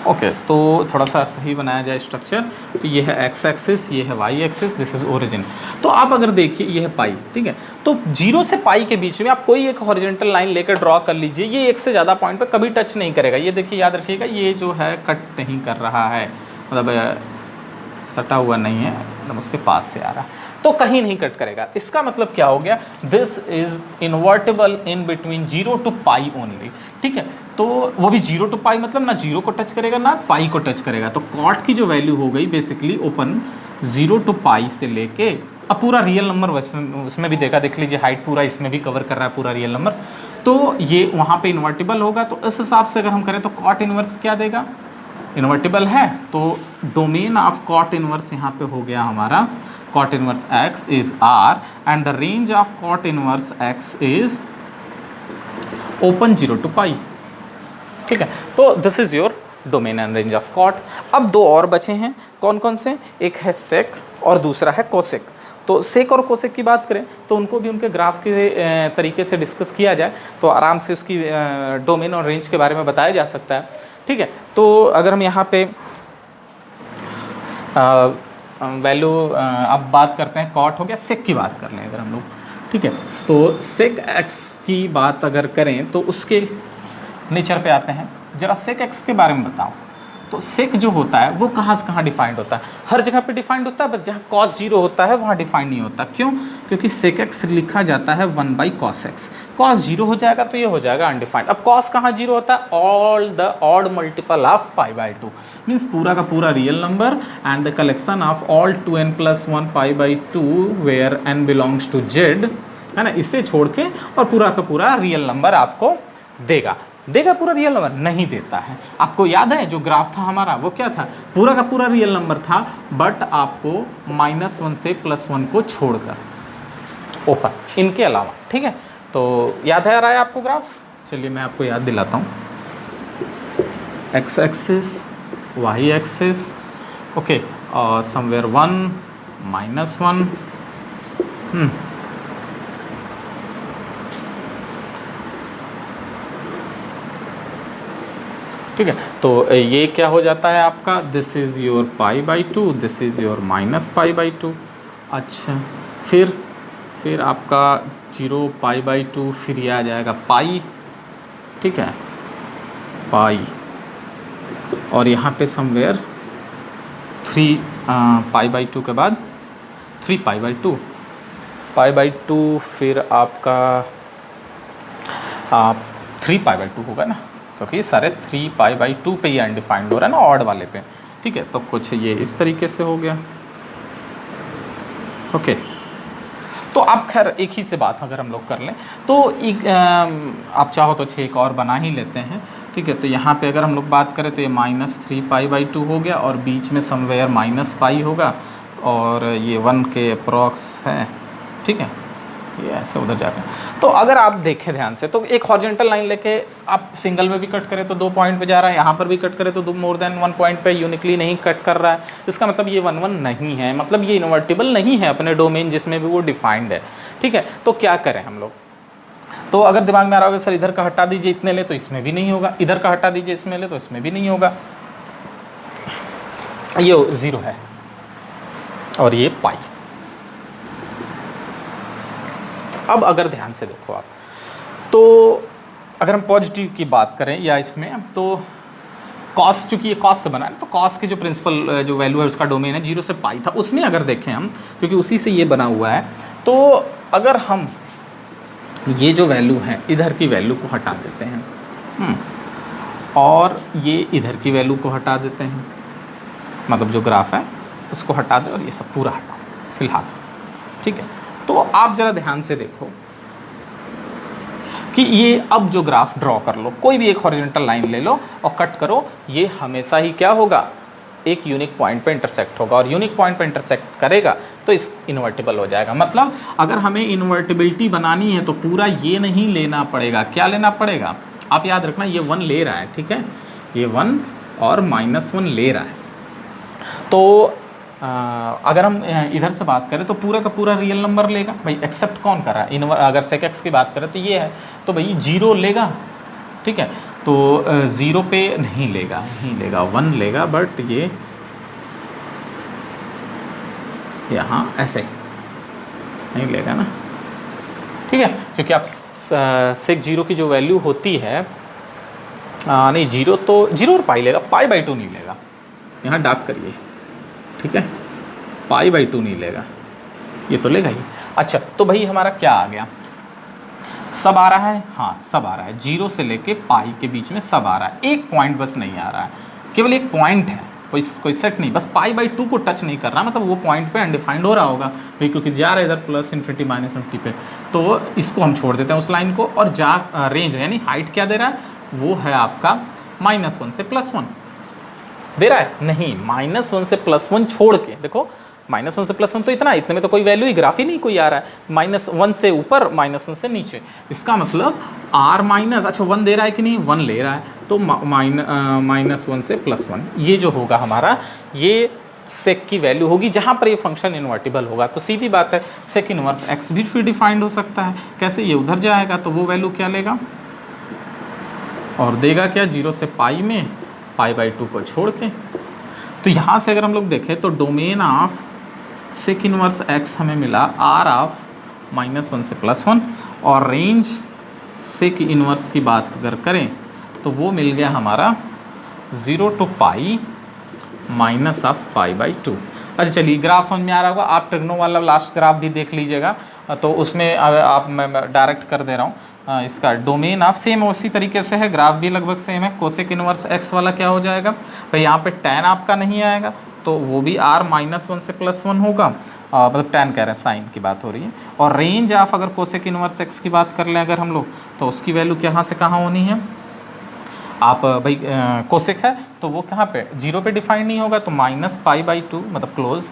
ओके, तो थोड़ा सा सही बनाया जाए स्ट्रक्चर। तो ये है एक्स एक्सिस, ये है y axis, this is origin. तो आप अगर देखिए ये है पाई, ठीक है, तो 0 से पाई के बीच में आप कोई एक हॉरिजॉन्टल लाइन लेकर ड्रॉ कर लीजिए, ये एक से ज़्यादा पॉइंट पे कभी टच नहीं करेगा। ये देखिए याद रखिएगा, ये जो है कट नहीं कर रहा है, मतलब सटा हुआ नहीं है, मतलब उसके पास से आ रहा है, तो कहीं नहीं कट करेगा। इसका मतलब क्या हो गया, this is invertible in between 0 to pi only. ठीक है, तो वो भी 0 to पाई मतलब ना 0 को टच करेगा ना पाई को टच करेगा। तो कॉट की जो वैल्यू हो गई बेसिकली ओपन 0 to पाई से लेके, अब पूरा रियल नंबर उसमें भी देखा, देख लीजिए हाइट पूरा इसमें भी कवर कर रहा है पूरा रियल नंबर, तो ये वहाँ पे इन्वर्टेबल होगा। तो इस हिसाब से अगर हम करें तो कॉट इन्वर्स क्या देगा, इन्वर्टेबल है, तो डोमेन ऑफ कॉट इन्वर्स यहाँ पे हो गया हमारा cot inverse x is R and the range of cot inverse x is open 0 to pi। ठीक है, तो this is your domain and range of cot। अब दो और बचे हैं, कौन कौन से, एक है sec और दूसरा है cosec। तो sec और cosec की बात करें तो उनको भी उनके ग्राफ के तरीके से डिस्कस किया जाए तो आराम से उसकी डोमेन और रेंज के बारे में बताया जा सकता है। ठीक है, तो अगर हम यहाँ पे वैल्यू अब बात करते हैं, कॉट हो गया, सेक की बात कर लें अगर हम लोग। ठीक है। तो सेक एक्स की बात अगर करें तो उसके नेचर पे आते हैं। जरा सेक एक्स के बारे में बताओ। तो सेक जो होता है वो कहाँ से कहाँ डिफाइंड होता है? हर जगह पे डिफाइंड होता है, बस जहाँ कॉस जीरो होता है वहाँ डिफाइंड नहीं होता। क्यों? क्योंकि सेक एक्स लिखा जाता है 1/cos x। कॉस जीरो हो जाएगा तो ये हो जाएगा अनडिफाइंड। अब कॉस कहाँ जीरो होता है? All the odd multiple of π/2 means पूरा का पूरा real number and the collection of all 2n+1 π/2 where n belongs to z, है ना, इससे छोड़ के और पूरा का पूरा रियल नंबर आपको देगा पूरा रियल नंबर नहीं देता है। आपको याद है जो ग्राफ था हमारा वो क्या था? पूरा का पूरा रियल नंबर था, बट आपको -1 से +1 को छोड़कर ओपन, इनके अलावा। ठीक है, तो याद है आ रहा है आपको ग्राफ? चलिए मैं आपको याद दिलाता हूँ। x axis, y axis, okay, और समवेयर 1 -1, ठीक है। तो ये क्या हो जाता है आपका? This is your π/2, this is your -π/2। अच्छा, फिर आपका 0 π/2, फिर ये आ जाएगा पाई, ठीक है, पाई, और यहाँ पे समवेयर 3 π/2 के बाद 3 π/2, फिर आपका 3 π/2 होगा ना, क्योंकि सारे 3 π/2 पे ही अनडिफाइंड हो रहा है ना, ऑड वाले पे। ठीक है, तो कुछ ये इस तरीके से हो गया। ओके, तो आप खैर एक ही से बात अगर हम लोग कर लें तो आप चाहो तो 6 एक और बना ही लेते हैं। ठीक है, तो यहाँ पे अगर हम लोग बात करें तो ये -3 π/2 हो गया, और बीच में समवेयर -π होगा, और ये 1 के अप्रॉक्स है। ठीक है, ये ऐसे उधर जाकर, तो अगर आप देखें ध्यान से तो एक हॉरिजॉन्टल लाइन लेके आप सिंगल में भी कट करें तो 2 पॉइंट पे जा रहा है, यहाँ पर भी कट करें तो मोर देन 1 पॉइंट पे यूनिकली नहीं कट कर रहा है। इसका मतलब ये 1 1 नहीं है, मतलब ये इन्वर्टिबल नहीं है अपने डोमेन जिसमें भी वो डिफाइंड है। ठीक है, तो क्या करें हम लोग? तो अगर दिमाग में आ रहा होगा सर इधर का हटा दीजिए इतने ले तो इसमें भी नहीं होगा, इधर का हटा दीजिए इसमें ले तो इसमें भी नहीं होगा, ये 0 है और ये पाई। अब अगर ध्यान से देखो आप, तो अगर हम पॉजिटिव की बात करें या इसमें, तो कॉस, चूँकि ये कॉस से बना है तो कॉस के जो प्रिंसिपल जो वैल्यू है उसका डोमेन है 0 से पाई था, उसमें अगर देखें हम, क्योंकि उसी से ये बना हुआ है, तो अगर हम ये जो वैल्यू है इधर की वैल्यू को हटा देते हैं और ये इधर की वैल्यू को हटा देते हैं, मतलब जो ग्राफ है उसको हटा दें और ये सब पूरा हटाओ फिलहाल। ठीक है, तो आप ज़रा ध्यान से देखो कि ये अब जो ग्राफ ड्रॉ कर लो, कोई भी एक हॉरिजॉन्टल लाइन ले लो और कट करो, ये हमेशा ही क्या होगा? एक यूनिक पॉइंट पे इंटरसेक्ट होगा, और यूनिक पॉइंट पे इंटरसेक्ट करेगा तो इस इन्वर्टिबल हो जाएगा। मतलब अगर हमें इन्वर्टिबिलिटी बनानी है तो पूरा ये नहीं लेना पड़ेगा। क्या लेना पड़ेगा? आप याद रखना, ये 1 ले रहा है, ठीक है, ये 1 और -1 ले रहा है। तो अगर हम इधर से बात करें तो पूरा का पूरा रियल नंबर लेगा भाई, एक्सेप्ट कौन कर रहा है? अगर सेक एक्स की बात करें तो ये है, तो भाई 0 लेगा। ठीक है, तो 0 पे नहीं लेगा, 1 लेगा, बट ये यहाँ ऐसे नहीं लेगा ना। ठीक है, क्योंकि आप सेक 0 की जो वैल्यू होती है, नहीं 0 तो 0 और पाई लेगा, π/2 नहीं लेगा, यहाँ डार्क करिए। ठीक है, π/2 नहीं लेगा, ये तो लेगा ही। अच्छा, तो भाई हमारा क्या आ गया? सब आ रहा है, हाँ सब आ रहा है, 0 से लेके पाई के बीच में सब आ रहा है, एक पॉइंट बस नहीं आ रहा है, केवल एक पॉइंट है, कोई सेट नहीं, बस π/2 को टच नहीं कर रहा, मतलब वो पॉइंट पे अनडिफाइंड हो रहा होगा भाई, क्योंकि जा रहा है इधर +∞ -∞ पे, तो इसको हम छोड़ देते हैं उस लाइन को, और रेंज यानी हाइट क्या दे रहा है? वो है आपका -1 से +1 दे रहा है, नहीं, -1 से +1 छोड़ के देखो, -1 से +1 तो इतने में तो कोई वैल्यू ही, ग्राफ ही नहीं कोई आ रहा है, -1 से ऊपर -1 से नीचे, इसका मतलब r-, अच्छा 1 दे रहा है कि नहीं? 1 ले रहा है, तो -1 से +1 ये जो होगा हमारा, ये सेक की वैल्यू होगी जहाँ पर ये फंक्शन इन्वर्टिबल होगा। तो सीधी बात है, सेक इनवर्स x भी फिर डिफाइंड हो सकता है। कैसे? ये उधर जाएगा तो वो वैल्यू क्या लेगा और देगा क्या? 0 से पाई में π/2 को छोड़ के। तो यहाँ से अगर हम लोग देखें तो domain of sec inverse x हमें मिला r ऑफ -1 से +1, और रेंज सेक इन्वर्स की बात अगर करें तो वो मिल गया हमारा 0 to पाई -π/2। अच्छा चलिए, ग्राफ समझ में आ रहा होगा। आप ट्रिग्नो वाला लास्ट ग्राफ भी देख लीजिएगा, तो उसमें आप मैं डायरेक्ट कर दे रहा हूँ इसका डोमेन ऑफ, सेम उसी तरीके से है, ग्राफ भी लगभग सेम है। कोसेक इनवर्स x वाला क्या हो जाएगा भाई, यहाँ पे tan आपका नहीं आएगा तो वो भी r -1 से +1 होगा, मतलब tan कह रहे हैं, साइन की बात हो रही है। और रेंज ऑफ अगर कोसेक इनवर्स x की बात कर लें अगर हम लोग, तो उसकी वैल्यू कहाँ से कहाँ होनी है आप भाई, कोसेक है तो वो कहाँ पे 0 पे डिफाइन नहीं होगा, तो -π/2 मतलब क्लोज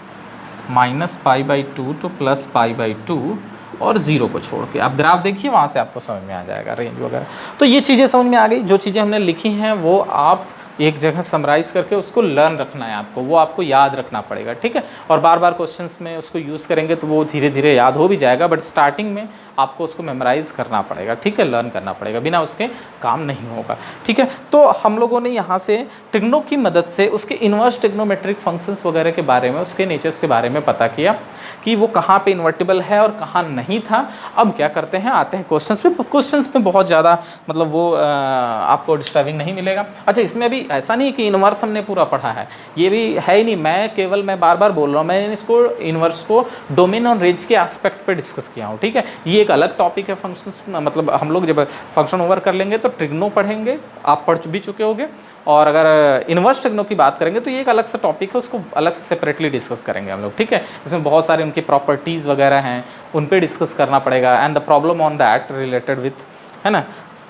-π/2 to +π/2 और 0 को छोड़ के आप ग्राफ देखिए, वहाँ से आपको समझ में आ जाएगा रेंज वगैरह। तो ये चीज़ें समझ में आ गई। जो चीज़ें हमने लिखी हैं वो आप एक जगह समराइज़ करके उसको लर्न रखना है आपको, वो आपको याद रखना पड़ेगा, ठीक है। और बार बार क्वेश्चंस में उसको यूज़ करेंगे तो वो धीरे धीरे याद हो भी जाएगा, बट स्टार्टिंग में आपको उसको मेमोराइज़ करना पड़ेगा, ठीक है, लर्न करना पड़ेगा, बिना उसके काम नहीं होगा, ठीक है। तो हम लोगों ने यहाँ से ट्रिग्नो की मदद से उसके इन्वर्स ट्रिग्नोमेट्रिक फंक्शंस वगैरह के बारे में, उसके नेचर्स के बारे में पता किया कि वो कहाँ पे इन्वर्टिबल है और कहाँ नहीं था। अब क्या करते हैं, आते हैं क्वेश्चंस पे। क्वेश्चंस में बहुत ज़्यादा मतलब वो आपको डिस्टर्बिंग नहीं मिलेगा। अच्छा, इसमें अभी ऐसा नहीं कि इन्वर्स हमने पूरा पढ़ा है, ये भी है ही नहीं। मैं बार बार बोल रहा हूँ, मैंने इसको इन्वर्स को डोमेन और रेंज के एस्पेक्ट पे डिस्कस किया हूँ, ठीक है। ये एक अलग टॉपिक है फंक्शंस, मतलब हम लोग जब फंक्शन ओवर कर लेंगे तो ट्रिग्नो पढ़ेंगे, आप पढ़ भी चुके होंगे। और अगर इन्वर्स ट्रिग्नो की बात करेंगे तो ये एक अलग सा टॉपिक है, उसको अलग से सेपरेटली डिस्कस करेंगे हम लोग, ठीक है। इसमें बहुत सारे उनकी प्रॉपर्टीज़ वगैरह हैं, उन पे डिस्कस करना पड़ेगा, and the problem on that related with, है ना।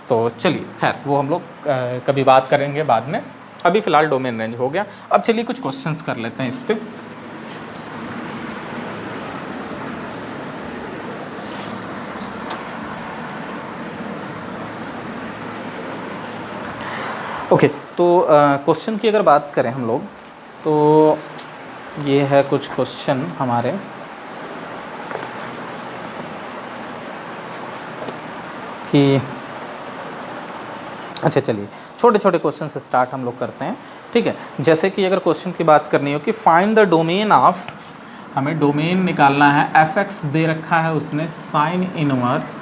तो चलिए खैर, वो हम लोग कभी बात करेंगे बाद में। अभी फ़िलहाल डोमेन रेंज हो गया। अब चलिए कुछ क्वेश्चंस कर लेते हैं इस पर। ओके, तो क्वेश्चन की अगर बात करें हम लोग तो ये है कुछ क्वेश्चन हमारे कि, अच्छा चलिए छोटे छोटे क्वेश्चन से स्टार्ट हम लोग करते हैं, ठीक है। जैसे कि अगर क्वेश्चन की बात करनी हो कि फाइंड द डोमेन ऑफ, हमें डोमेन निकालना है, f(x) दे रखा है उसने साइन इनवर्स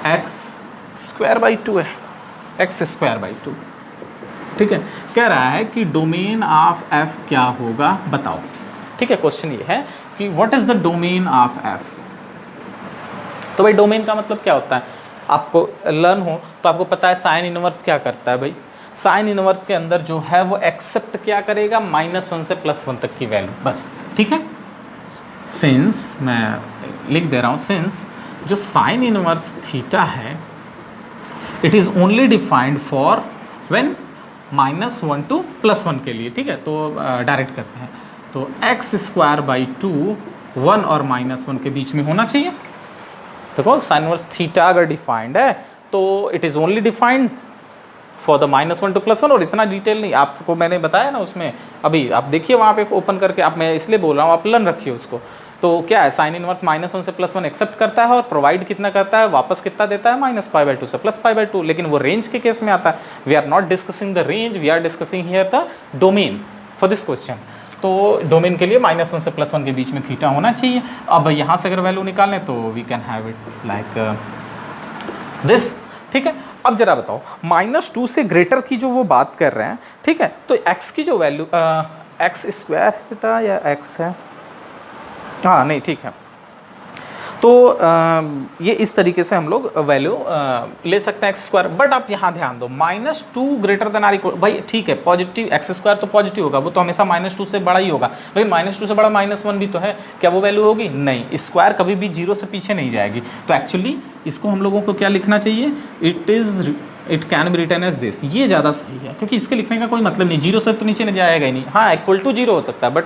x²/2 है, x²/2, ठीक है। कह रहा है कि डोमेन ऑफ f क्या होगा बताओ, ठीक है। क्वेश्चन ये है कि what is the domain of f। तो भाई डोमेन का मतलब क्या होता है, आपको लर्न हो तो आपको पता है साइन इनवर्स क्या करता है भाई। साइन इनवर्स के अंदर जो है वो एक्सेप्ट क्या करेगा, -1 से +1 तक की वैल्यू, बस, ठीक है। सिंस, मैं लिख दे रहा हूँ, सिंस जो साइन इनवर्स थीटा है it is only defined for when -1 to +1 के लिए, ठीक है। तो डायरेक्ट करते हैं, तो x²/2 1 और -1 के बीच में होना चाहिए। देखो साइन इनवर्स थीटा अगर डिफाइंड है तो it is only defined for the -1 to +1, और इतना डिटेल नहीं, आपको मैंने बताया ना उसमें, अभी आप देखिए वहाँ पे ओपन करके, आप, मैं इसलिए बोल रहा हूँ आप लर्न रखिए उसको। तो क्या है, साइन इनवर्स -1 से +1 एक्सेप्ट करता है और प्रोवाइड कितना करता है, वापस कितना देता है, -π/2 से +π/2, लेकिन वो रेंज के केस में आता है। We are not discussing the range, we are discussing here the domain for this question. तो डोमेन के लिए -1 से +1 के बीच में थीटा होना चाहिए। अब यहाँ से अगर वैल्यू निकालें तो we can have it like this, ठीक है। अब जरा बताओ, -2 से ग्रेटर की जो वो बात कर रहे हैं, ठीक है, तो x की जो वैल्यू x² बेटा या x है, हाँ नहीं ठीक है। तो ये इस तरीके से हम लोग वैल्यू ले सकते हैं x², बट आप यहाँ ध्यान दो, -2 ग्रेटर देन आर इक्वल, भाई ठीक है, पॉजिटिव x² तो पॉजिटिव होगा, वो तो हमेशा -2 से बड़ा ही होगा। भाई -2 से बड़ा -1 भी तो है, क्या वो वैल्यू होगी, नहीं, स्क्वायर कभी भी 0 से पीछे नहीं जाएगी। तो एक्चुअली इसको हम लोगों को क्या लिखना चाहिए, it can be written as this, ये ज़्यादा सही है, क्योंकि इसके लिखने का कोई मतलब नहीं, 0 से तो नीचे नहीं जाएगा ही नहीं। हाँ =0 हो सकता है, बट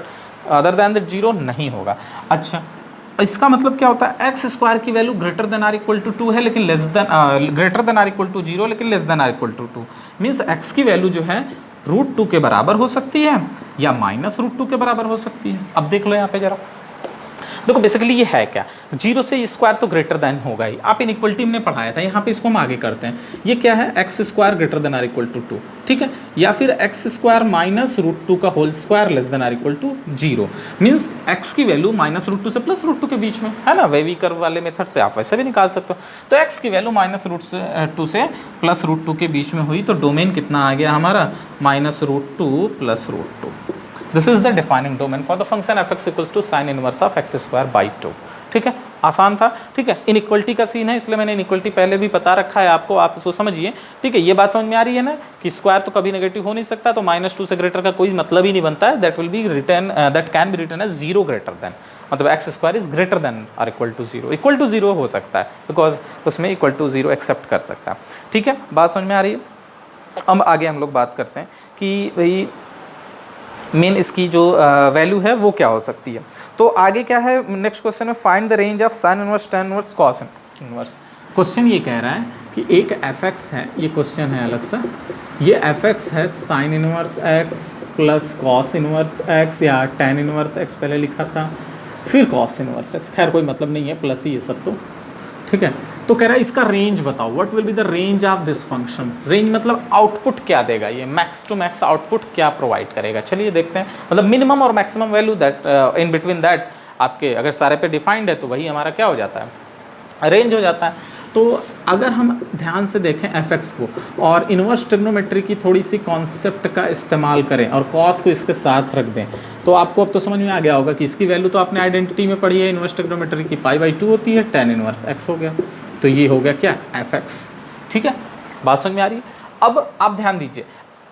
अदर दैन दैट 0 नहीं होगा। अच्छा, इसका मतलब क्या होता है, x² की value greater than or equal to 2 है, लेकिन less than greater than or equal to 0, लेकिन less than or equal to 2, means x की वैल्यू जो है √2 के बराबर हो सकती है या -√2 के बराबर हो सकती है। अब देख लो यहाँ पे जरा, देखो बेसिकली ये है क्या, 0 से स्क्वायर तो ग्रेटर देन होगा ही, आप इनइक्वलिटी में पढ़ाया था, यहाँ पे इसको हम आगे करते हैं। ये क्या है, x square greater than or equal to 2, ठीक है, या फिर एक्स स्क्वायर माइनस रूट 2 का whole square less than or equal to 0, means x की वैल्यू माइनस रूट 2 से प्लस रूट 2 के बीच में है ना, वेवी कर्व वाले मेथड से आप वैसे भी निकाल सकते हो। तो एक्स की वैल्यू माइनस रूट 2 से प्लस रूट 2 के बीच में हुई, तो डोमेन कितना आ गया हमारा, minus root 2 plus root 2। This is the defining domain for the function f x equals to sine inverse of x square by 2, ठीक है, आसान था, ठीक है। इनइक्वलिटी का सीन है, इसलिए मैंने इनइक्वलिटी पहले भी बता रखा है आपको, आप इसको समझिए, ठीक है। ये बात समझ में आ रही है ना कि स्क्वायर तो कभी नेगेटिव हो नहीं सकता, तो -2 से ग्रेटर का कोई मतलब ही नहीं बनता है, that will be return, that can be return as 0 greater than, मतलब x square is greater than or equal to 0, equal to 0 हो सकता है, बिकॉज उसमें इक्वल टू 0 एक्सेप्ट कर सकता है, ठीक है, बात समझ में आ रही है। अब आगे हम लोग बात करते हैं कि भाई मेन इसकी जो वैल्यू है वो क्या हो सकती है। तो आगे क्या है, नेक्स्ट क्वेश्चन में find the range of sine inverse tan inverse cos inverse. Question ये कह रहा है कि एक fx है, ये क्वेश्चन है अलग सा, ये fx है sign inverse x plus cos inverse x या tan इनवर्स x पहले लिखा था, फिर cos इनवर्स x, खैर कोई मतलब नहीं है, प्लस ही ये सब तो, ठीक है। तो कह रहा है इसका रेंज बताओ, what will be the range of this function. Range मतलब आउटपुट क्या देगा, ये मैक्स टू मैक्स आउटपुट क्या प्रोवाइड करेगा, चलिए देखते हैं, मतलब मिनिमम और maximum value that in between that आपके अगर सारे पे डिफाइंड है तो वही हमारा क्या हो जाता है, रेंज हो जाता है। तो अगर हम ध्यान से देखें fx को और इन्वर्स ट्रिग्नोमेट्री की थोड़ी सी कॉन्सेप्ट का इस्तेमाल करें और cos को इसके साथ रख दें, तो आपको अब तो समझ में आ गया होगा कि इसकी वैल्यू तो आपने आइडेंटिटी में पढ़ी है, इन्वर्स ट्रिग्नोमेट्री की π/2 होती है, tan इनवर्स x हो गया, तो ये हो गया क्या, fx, ठीक है, बात समझ में आ रही है। अब आप ध्यान दीजिए,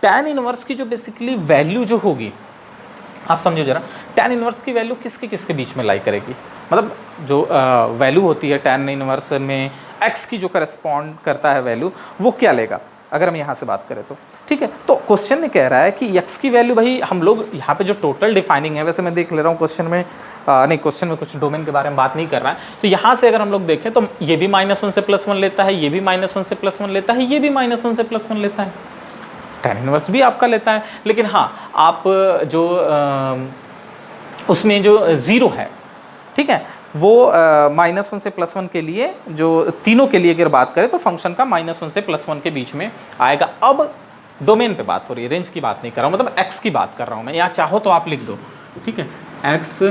tan इनवर्स की जो बेसिकली वैल्यू जो होगी, आप समझो जरा, tan इनवर्स की वैल्यू किसके किसके बीच में लाई करेगी, मतलब जो वैल्यू होती है tan इनवर्स में x की जो करस्पॉन्ड करता है वैल्यू, वो क्या लेगा अगर हम यहाँ से बात करें तो, ठीक है। तो क्वेश्चन में कह रहा है कि x की वैल्यू, भाई हम लोग यहाँ पे जो टोटल डिफाइनिंग है, वैसे मैं देख ले रहा हूँ क्वेश्चन में, नहीं क्वेश्चन में कुछ डोमेन के बारे में बात नहीं कर रहा है, तो यहाँ से अगर हम लोग देखें तो ये भी -1 से +1 लेता है, ये भी -1 से +1 लेता है, ये भी -1 से +1 लेता है, tan इनवर्स भी आपका लेता है, लेकिन हाँ आप जो उसमें जो 0 है, ठीक है, वो -1 से +1 के लिए, जो तीनों के लिए अगर बात करें तो फंक्शन का -1 से +1 के बीच में आएगा। अब डोमेन पे बात हो रही है, रेंज की बात नहीं कर रहा हूँ, मतलब x की बात कर रहा हूँ मैं, या चाहो तो आप लिख दो, ठीक है, x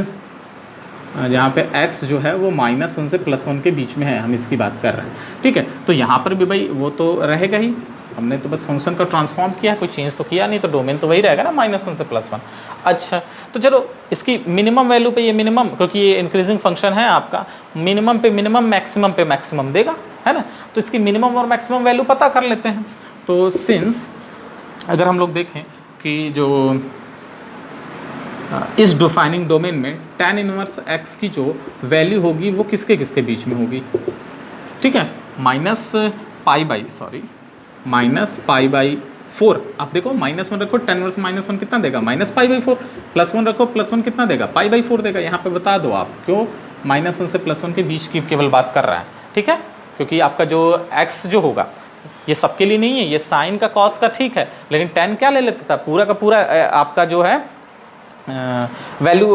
जहाँ पे x जो है वो -1 से +1 के बीच में है, हम इसकी बात कर रहे हैं, ठीक है। तो यहाँ पर भी भाई वो तो रहेगा ही, हमने तो बस फंक्शन का ट्रांसफॉर्म किया, कोई चेंज तो किया नहीं, तो डोमेन तो वही रहेगा ना, -1 से +1। अच्छा, तो चलो इसकी मिनिमम वैल्यू पे, ये मिनिमम, क्योंकि ये इंक्रीजिंग फंक्शन है आपका, मिनिमम पे मिनिमम, मैक्सिमम पे मैक्सिमम देगा, है ना, तो इसकी मिनिमम और मैक्सिमम वैल्यू पता कर लेते हैं। तो सिंस अगर हम लोग देखें कि जो इस डिफाइनिंग डोमेन में tan इनवर्स x की जो वैल्यू होगी वो किसके किसके बीच में होगी, ठीक है, -π/4, आप देखो -1 रखो, tan इनवर्स -1 कितना देगा, -π/4, +1 रखो, +1 कितना देगा, π/4 देगा। यहाँ पे बता दो आप क्यों -1 से +1 के बीच की केवल बात कर रहा है, ठीक है, क्योंकि आपका जो x जो होगा ये सबके लिए नहीं है, ये साइन का कॉस का ठीक है, लेकिन tan क्या ले लेता था, पूरा का पूरा आपका जो है वैल्यू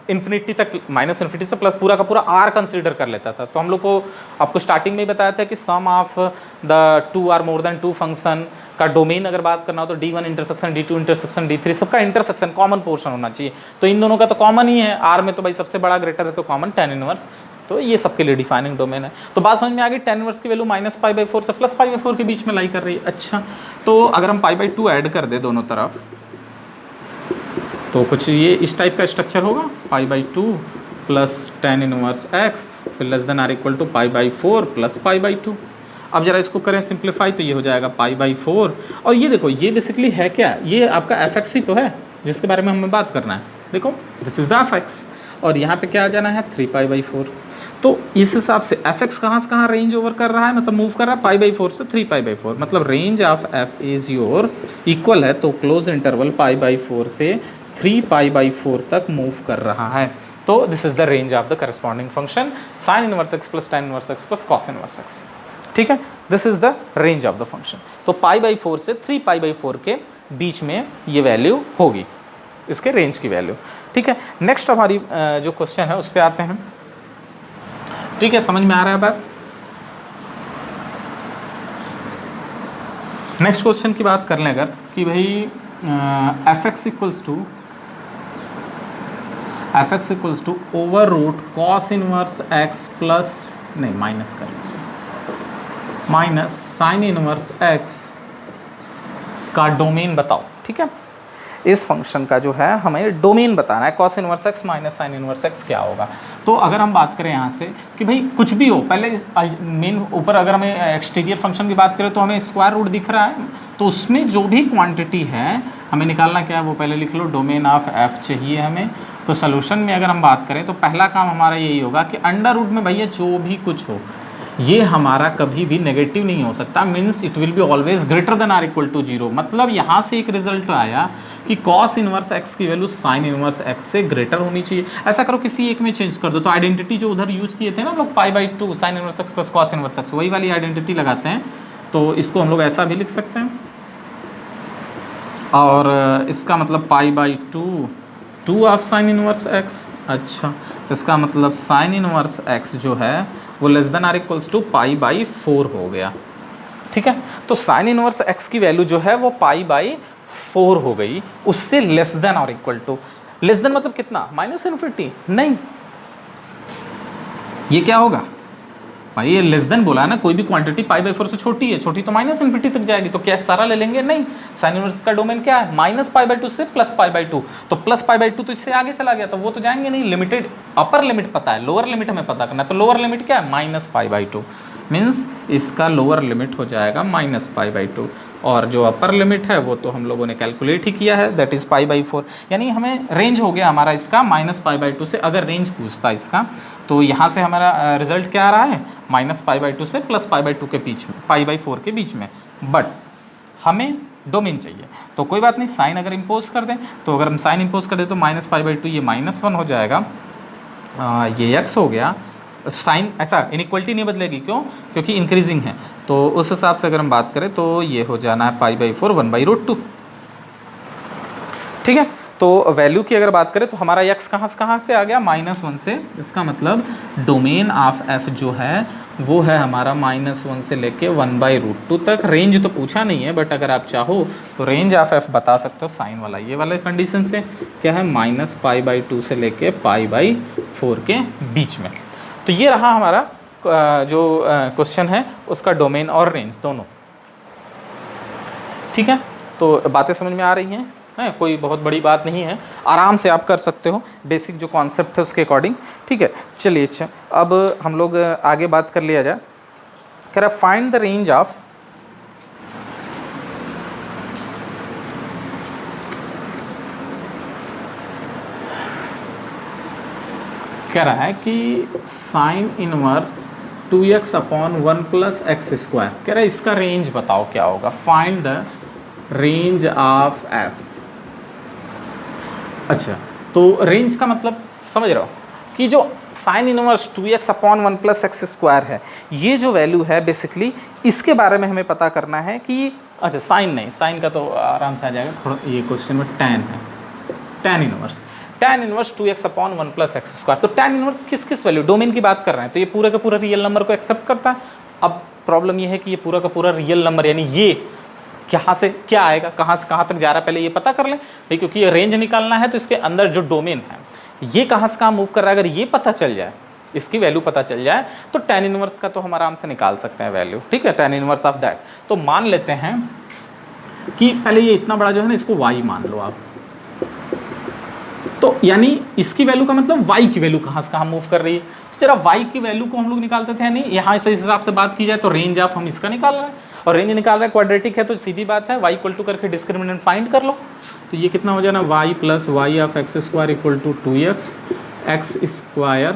इन्फिनिटी तक, -इन्फिनिटी से प्लस पूरा का पूरा r कंसीडर कर लेता था। तो हम लोग को आपको स्टार्टिंग में ही बताया था कि sum of the 2 or more than 2 function का डोमेन अगर बात करना हो तो D1 intersection D2 intersection D3 सबका इंटरसेक्शन कॉमन पोर्शन होना चाहिए, तो इन दोनों का तो कॉमन ही है, r में तो भाई सबसे बड़ा ग्रेटर है तो कॉमन tan इनवर्स, तो ये सबके लिए डिफाइनिंग डोमेन है। तो बात समझ में आ गई, tan इनवर्स की वैल्यू -π/4 से +π/4 के बीच में लाई कर रही है। अच्छा, तो अगर हम π/2 ऐड कर दे दोनों तरफ तो कुछ ये इस टाइप का स्ट्रक्चर होगा, π/2 प्लस tan इनवर्स x फिर less than or equal to π/4 plus π/2। अब जरा इसको करें सिंप्लीफाई तो ये हो जाएगा π/4, और ये देखो ये बेसिकली है क्या, ये आपका fx ही तो है जिसके बारे में हमें बात करना है। देखो दिस इज द fx, और यहाँ पे क्या आ जाना है 3π/4। तो इस हिसाब से fx कहाँ से कहाँ रेंज ओवर कर रहा है, मतलब मूव कर रहा है π/4 से 3π/4, मतलब range of f is your equal है, तो क्लोज इंटरवल π/4 से 3π/4 तक मूव कर रहा है। तो this is the range of the corresponding function sine inverse x plus tan inverse x plus cos inverse x, ठीक है, this is the range of the function. तो π/4 से 3π/4 के बीच में ये वैल्यू होगी, इसके रेंज की वैल्यू। ठीक है, नेक्स्ट हमारी जो क्वेश्चन है उस पर आते हैं। ठीक है, समझ में आ रहा है बात। नेक्स्ट क्वेश्चन की बात कर लें अगर कि भाई f x equals to over root cos inverse x plus नहीं माइनस कर माइनस साइन इनवर्स एक्स का डोमेन बताओ। ठीक है, इस फंक्शन का जो है हमें डोमेन बताना है, cos inverse x minus sine inverse x क्या होगा। तो अगर हम बात करें यहाँ से कि भाई कुछ भी हो, पहले इस मेन ऊपर अगर हमें एक्सटीरियर फंक्शन की बात करें तो हमें स्क्वायर रूट दिख रहा है, तो उसमें जो भी क्वांटिटी है हमें निकालना क्या है वो पहले लिख लो, डोमेन ऑफ एफ चाहिए हमें। तो सोल्यूशन में अगर हम बात करें तो पहला काम हमारा यही होगा कि अंडर रूट में भैया जो भी कुछ हो ये हमारा कभी भी नेगेटिव नहीं हो सकता, means it will be always greater than or equal to 0। मतलब यहाँ से एक रिजल्ट आया कि कॉस इनवर्स एक्स की वैल्यू साइन इनवर्स एक्स से ग्रेटर होनी चाहिए। ऐसा करो किसी एक में चेंज कर दो, तो आइडेंटिटी जो उधर यूज किए थे ना हम लोग π/2 sine inverse x plus cos inverse x, वही वाली आइडेंटिटी लगाते हैं। तो इसको हम लोग ऐसा भी लिख सकते हैं, और इसका मतलब π/2 2 ऑफ साइन इनवर्स एक्स। अच्छा, इसका मतलब साइन इनवर्स एक्स जो है वो less than or equals to π/4 हो गया। ठीक है, तो साइन इनवर्स एक्स की वैल्यू जो है वो π/4 हो गई, उससे लेस देन और इक्वल टू। लेस देन मतलब कितना, -∞? नहीं, ये क्या होगा भाई, ये लेस देन बोला है ना, कोई भी क्वांटिटी π/4 से छोटी है, छोटी तो -∞ तक जाएगी, तो क्या सारा ले लेंगे? नहीं, साइन इनवर्स का डोमेन क्या है, -π/2 से +π/2, तो +π/2 तो इससे आगे चला गया, तो वो तो जाएंगे नहीं। लिमिटेड अपर लिमिट पता है, लोअर लिमिट हमें पता करना है, तो लोअर लिमिट क्या है, -π/2, मीन्स इसका लोअर लिमिट हो जाएगा -π/2, और जो अपर लिमिट है वो तो हम लोगों ने कैलकुलेट ही किया है, दैट इज़ π/4। यानी हमें रेंज हो गया हमारा इसका -π/2 से। अगर रेंज पूछता है इसका तो यहाँ से हमारा रिजल्ट क्या आ रहा है, -π/2 से +π/2 के बीच में, π/4 के बीच में, बट हमें डोमेन चाहिए। तो कोई बात नहीं, साइन अगर इम्पोज कर दें, तो अगर हम साइन इम्पोज कर दें तो -π/2 ये -1 हो जाएगा, ये x हो गया। साइन ऐसा इनइक्वलिटी नहीं बदलेगी, क्यों? क्योंकि इंक्रीजिंग है, तो उस हिसाब से अगर हम बात करें तो ये हो जाना है π/4 1/√2। ठीक है, तो वैल्यू की अगर बात करें तो हमारा x कहाँ से आ गया, -1 से। इसका मतलब डोमेन ऑफ f जो है वो है हमारा -1 से लेके 1/√2 तक। रेंज तो पूछा नहीं है, बट अगर आप चाहो तो रेंज ऑफ f बता सकते हो साइन वाला, ये वाले कंडीशन से क्या है, -π/2 से लेके π/4 के बीच में। तो ये रहा हमारा जो क्वेश्चन है उसका डोमेन और रेंज दोनों। ठीक है, तो बातें समझ में आ रही हैं? कोई बहुत बड़ी बात नहीं है, आराम से आप कर सकते हो, बेसिक जो कॉन्सेप्ट है उसके अकॉर्डिंग। ठीक है, चलिए अच्छा, अब हम लोग आगे बात कर लिया जाए। कह रहा फाइंड द रेंज ऑफ कह रहा है कि sine inverse 2x upon 1 + x²। कह रहा है इसका रेंज बताओ क्या होगा, find the range of f। अच्छा, तो रेंज का मतलब समझ रहे हो कि जो sine inverse 2x upon 1 + x² है, ये जो वैल्यू है बेसिकली इसके बारे में हमें पता करना है कि अच्छा साइन नहीं, साइन का तो आराम से आ जाएगा, थोड़ा ये क्वेश्चन में टैन है, tan inverse 2x upon 1 + x²। तो टैन इनवर्स किस वैल्यू, डोमेन की बात कर रहे हैं, तो ये पूरा का पूरा रियल नंबर को एक्सेप्ट करता है। अब प्रॉब्लम ये है कि ये पूरा का पूरा रियल नंबर, यानी ये कहाँ से क्या आएगा, कहाँ से कहाँ तक जा रहा है, पहले ये पता कर लें भाई, क्योंकि ये रेंज निकालना है तो इसके अंदर जो डोमेन है ये कहाँ से कहाँ मूव कर रहा है, अगर ये पता चल जाए, इसकी वैल्यू पता चल जाए, तो टैन इनवर्स का तो हम आराम से निकाल सकते हैं वैल्यू। ठीक है, टैन इनवर्स ऑफ दैट। तो मान लेते हैं कि पहले ये इतना बड़ा जो है ना, इसको y मान लो आप, तो यानी इसकी वैल्यू का मतलब y की वैल्यू कहाँ से कहाँ मूव कर रही है। तो जरा y की वैल्यू को हम लोग निकालते थे, यानी यहाँ से इस हिसाब से बात की जाए तो रेंज ऑफ हम इसका निकाल रहे हैं, और रेंज निकाल रहे हैं क्वाड्रेटिक है, तो सीधी बात है y = करके डिस्क्रिमिनेंट फाइंड कर लो। तो ये कितना हो जाना, y + y of x² = 2x x²,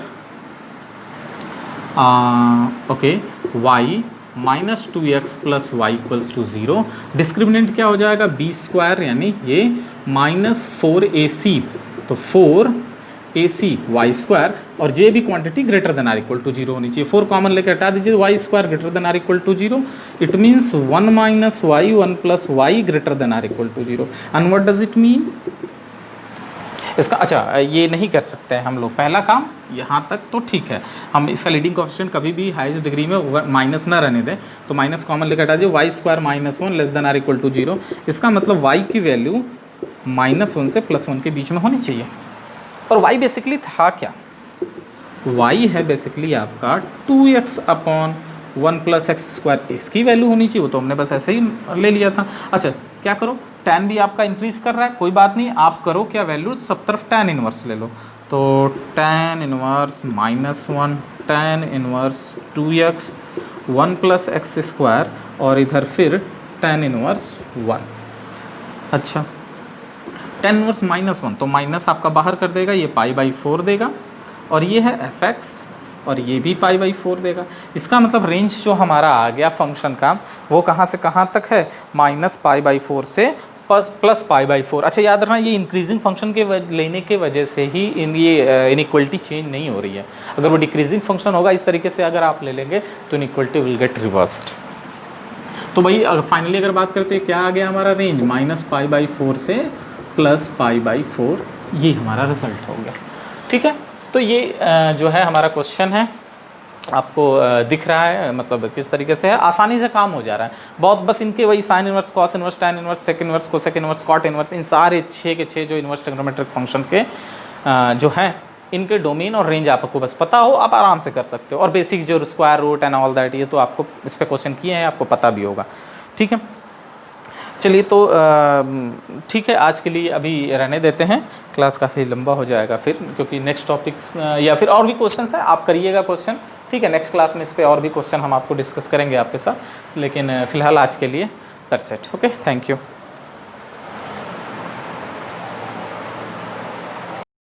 okay, y -2x + y = 0। Discriminant क्या हो जाएगा, b² यानी ये -4ac, तो 4ac y², और j भी quantity greater than or equal to 0 होनी चाहिए। 4 कॉमन लेके हटा दीजिए, y² greater than or equal to 0। It means 1 - y 1 + y greater than or equal to 0। And what does it mean, इसका अच्छा ये नहीं कर सकते हैं हम लोग, पहला काम यहाँ तक तो ठीक है, हम इसका लीडिंग कोएफिशिएंट कभी भी हाईएस्ट डिग्री में माइनस ना रहने दें, तो माइनस कॉमन लेकर हटा दिए, y square minus 1 less than or equal to 0। इसका मतलब वाई की वैल्यू -1 से +1 के बीच में होनी चाहिए। और वाई बेसिकली था क्या, वाई है बेसिकली आपका 2x अपॉन 1 + x², इसकी वैल्यू होनी चाहिए, वो तो हमने बस ऐसे ही ले लिया था। अच्छा क्या करो, tan भी आपका इंक्रीज कर रहा है, कोई बात नहीं, आप करो क्या वैल्यू, सब तरफ tan इनवर्स ले लो, तो tan inverse -1 tan inverse 2x 1 + x² और इधर फिर tan इनवर्स 1। अच्छा tan इनवर्स -1 तो माइनस आपका बाहर कर देगा, ये π/4 देगा, और ये है fx और ये भी π/4 देगा। इसका मतलब रेंज जो हमारा आ गया फंक्शन का वो कहाँ से कहाँ तक है, -π/4 से +π/4। अच्छा याद रखना ये इंक्रीजिंग फंक्शन के लेने के वजह से ही ये इनइक्वलिटी चेंज नहीं हो रही है। अगर वो डिक्रीजिंग फंक्शन होगा इस तरीके से अगर आप ले लेंगे तो इनइक्वलिटी विल गेट रिवर्स्ड। तो भाई फाइनली अगर बात करते हैं क्या आ गया हमारा रेंज, -π/4 से +π/4, ये हमारा रिजल्ट हो गया। ठीक है, तो ये जो है हमारा क्वेश्चन है, आपको दिख रहा है मतलब किस तरीके से है, आसानी से काम हो जा रहा है बहुत। बस इनके वही sine inverse, cos inverse, tan inverse, sec inverse, cosec inverse, cot inverse, इन सारे 6 के 6 जो इनवर्स ट्रिग्नोमेट्रिक फंक्शन के जो हैं इनके डोमेन और रेंज आपको बस पता हो, आप आराम से कर सकते हो। और बेसिक जो square root and all that, ये तो आपको इस पर क्वेश्चन किए हैं, आपको पता भी होगा। ठीक है, चलिए तो ठीक है, आज के लिए अभी रहने देते हैं, क्लास काफ़ी लंबा हो जाएगा फिर, क्योंकि नेक्स्ट टॉपिक्स या फिर और भी क्वेश्चंस हैं, आप करिएगा क्वेश्चन। ठीक है, नेक्स्ट क्लास में इस पे और भी क्वेश्चन हम आपको डिस्कस करेंगे आपके साथ, लेकिन फ़िलहाल आज के लिए that's it. Okay, thank you.